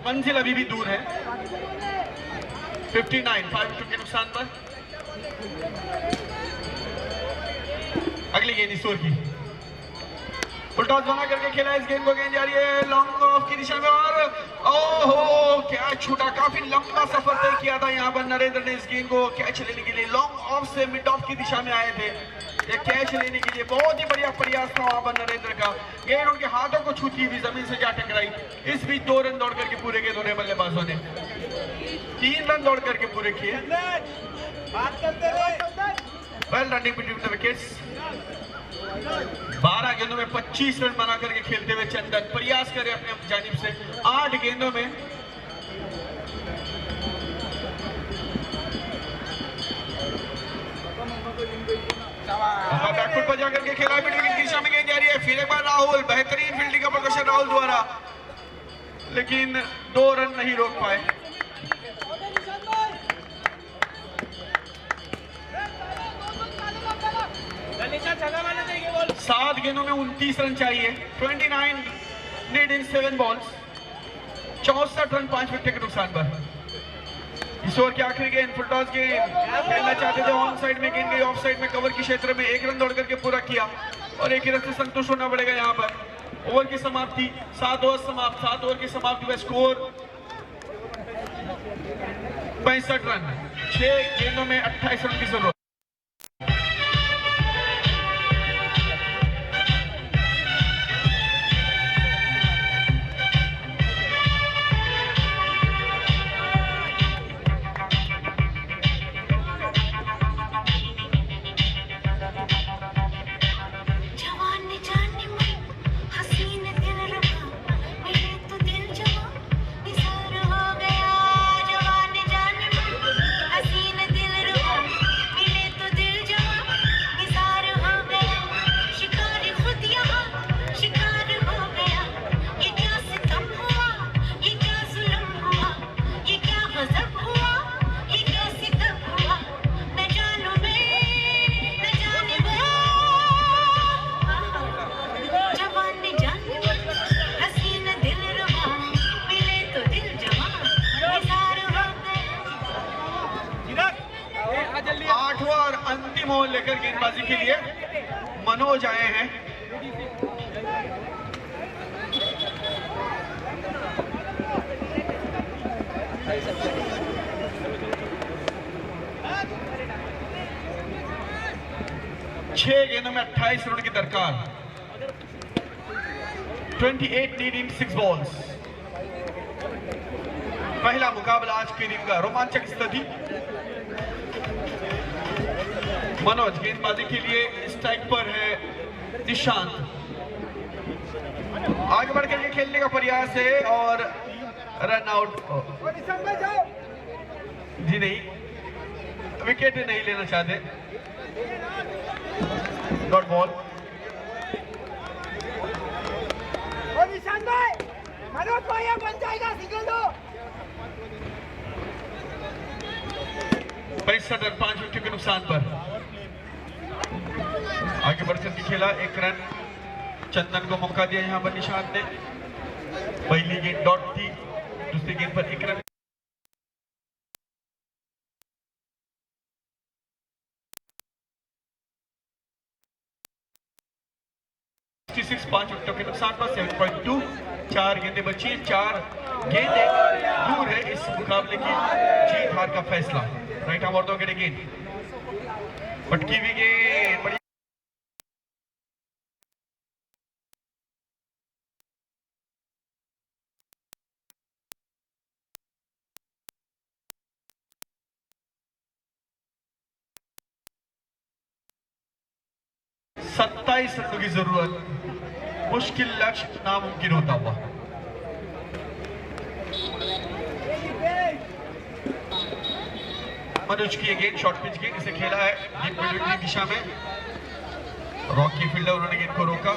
मंजिल अभी भी दूर है। 59 5 विकेट के नुकसान पर। अगली गेंद ईश्वर की। फुल टॉस बना करके खेला इस गेंद को। गेंद जा रही है लॉन्ग ऑफ की दिशा में और ओहो क्या छूटा। काफी लंबा सफर तय किया था यहाँ पर नरेंद्र ने इस गेंद को कैच लेने के लिए। लॉन्ग ऑफ से मिड ऑफ की दिशा में आए थे ये कैच लेने के लिए। बहुत ही बढ़िया प्रयास था वहां पर नरेंद्र का। गेंद उनके हाथों को छूती हुई जमीन से जा टकराई। इस बीच 2 रन दौड़ करके पूरे किए दोनों बल्लेबाजों ने। 3 रन दौड़ करके पूरे किए। Well running between the wickets. 12 गेंदों में 25 रन बना करके खेलते हुए चंदन प्रयास करे अपने जानिब से। 8 गेंदों में बैकफुट पर जाकर के खेला। मिड विकेट की दिशा में गेंद जा रही है। फिर एक बार राहुल, बेहतरीन फील्डिंग का प्रदर्शन राहुल द्वारा, लेकिन 2 रन नहीं रोक पाए। सात गेंदों में 29 रन चाहिए। 29 need in 7 balls. 64 run 5 wicket के नुकसान पर। इस ओवर की आखिरी गेंद फुल टॉस गेंद खेलना चाहते थे। ऑन साइड में गेंद गई ऑफ साइड में कवर के क्षेत्र में। 1 रन दौड़ करके पूरा किया और 1 रन से संतुष्ट होना पड़ेगा यहाँ पर। ओवर की समाप्ति 7 ओवर समाप्त। 7 ओवर की समाप्ति में स्कोर 65 रन। 6 गेंदों में 28 रन की जरूरत। हसीन दिल रुबा मिले लेकर गेंदबाजी के लिए मनोज आए हैं। छह गेंदों में 28 रन की दरकार। 28 नीड इन 6 बॉल्स। पहला मुकाबला आज के दिन का रोमांचक स्थिति। मनोज गेंदबाजी के लिए स्ट्राइक पर है। निशांत आगे बढ़कर के खेलने का प्रयास है और रन आउट। जी नहीं, विकेट नहीं लेना चाहते। Dot ball. निशांत भाई, मनोज भैया बन जाएगा, सिग्नल दो। 65 रन 5 विकेट के नुकसान पर। आगे बढ़कर के खेला, एक रन चंदन को मौका दिया यहां पर निशांत ने। पहली गेंद डॉट थी, दूसरी गेंद पर एक रन। 66 5 विकेटों के नुकसान पर 7.2। 4 गेंदें बची हैं, 4 गेंदें दूर है इस मुकाबले की जीत हार का फैसला। राइट आर्म औरतों के गेंद पटकी हुई गेंद बड़ी। सत्ताईस रनों की जरूरत, मुश्किल लक्ष्य नामुमकिन होता हुआ। मनोज की गेंद शॉर्ट पिच गेंद, इसे खेला है डीप मिड की दिशा में। रॉकी फील्डर, उन्होंने गेंद को रोका।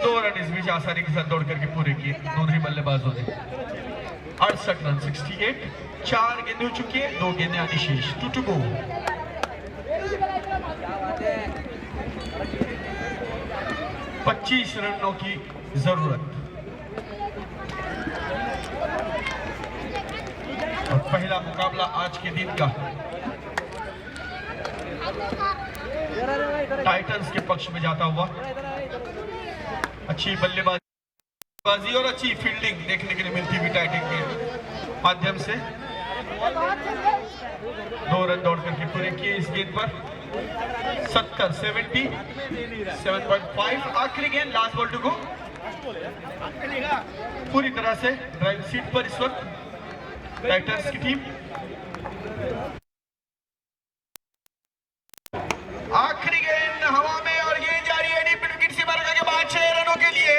2 रन इस बीच आसानी के साथ दौड़ करके पूरे किए दोनों ही बल्लेबाजों ने। 68 रन 68। 4 गेंदें हो चुकी है, 2 गेंदें आनी शेष। 2 to go। 25 रनों की जरूरत। और पहला मुकाबला आज के दिन का टाइटंस के पक्ष में जाता हुआ। अच्छी बल्लेबाजी और अच्छी फील्डिंग देखने के लिए मिलती हुई टाइटन के माध्यम से। 2 रन दौड़ करके पूरे किए इस गेंद पर। 7.5। आखिरी गेंद, लास्ट बॉल टू गो। पूरी तरह से ड्राइविंग सीट पर इस वक्त टाइटंस की टीम। आखिरी गेंद हवा में और गेंद जा रही है डीप विकेट से बाहर के बाद 6 रनों के लिए।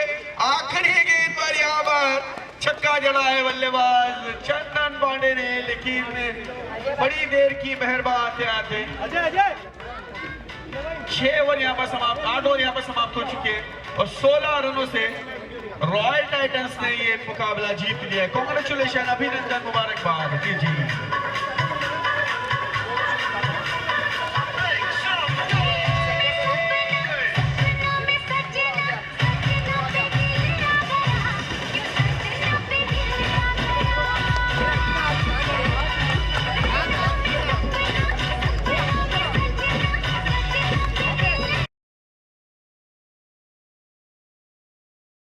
आखिरी गेंद पर यहां पर छक्का जड़ा है बल्लेबाज चंदन पांडे ने, लेकिन बड़ी देर की मेहरबान आते 6 ओवर यहाँ पर समाप्त, 8 ओवर यहाँ पर समाप्त हो चुके हैं और 16 रनों से रॉयल टाइटंस ने ये मुकाबला जीत लिया है। कांग्रेचुलेशन, अभिनंदन, मुबारकबाद। जी।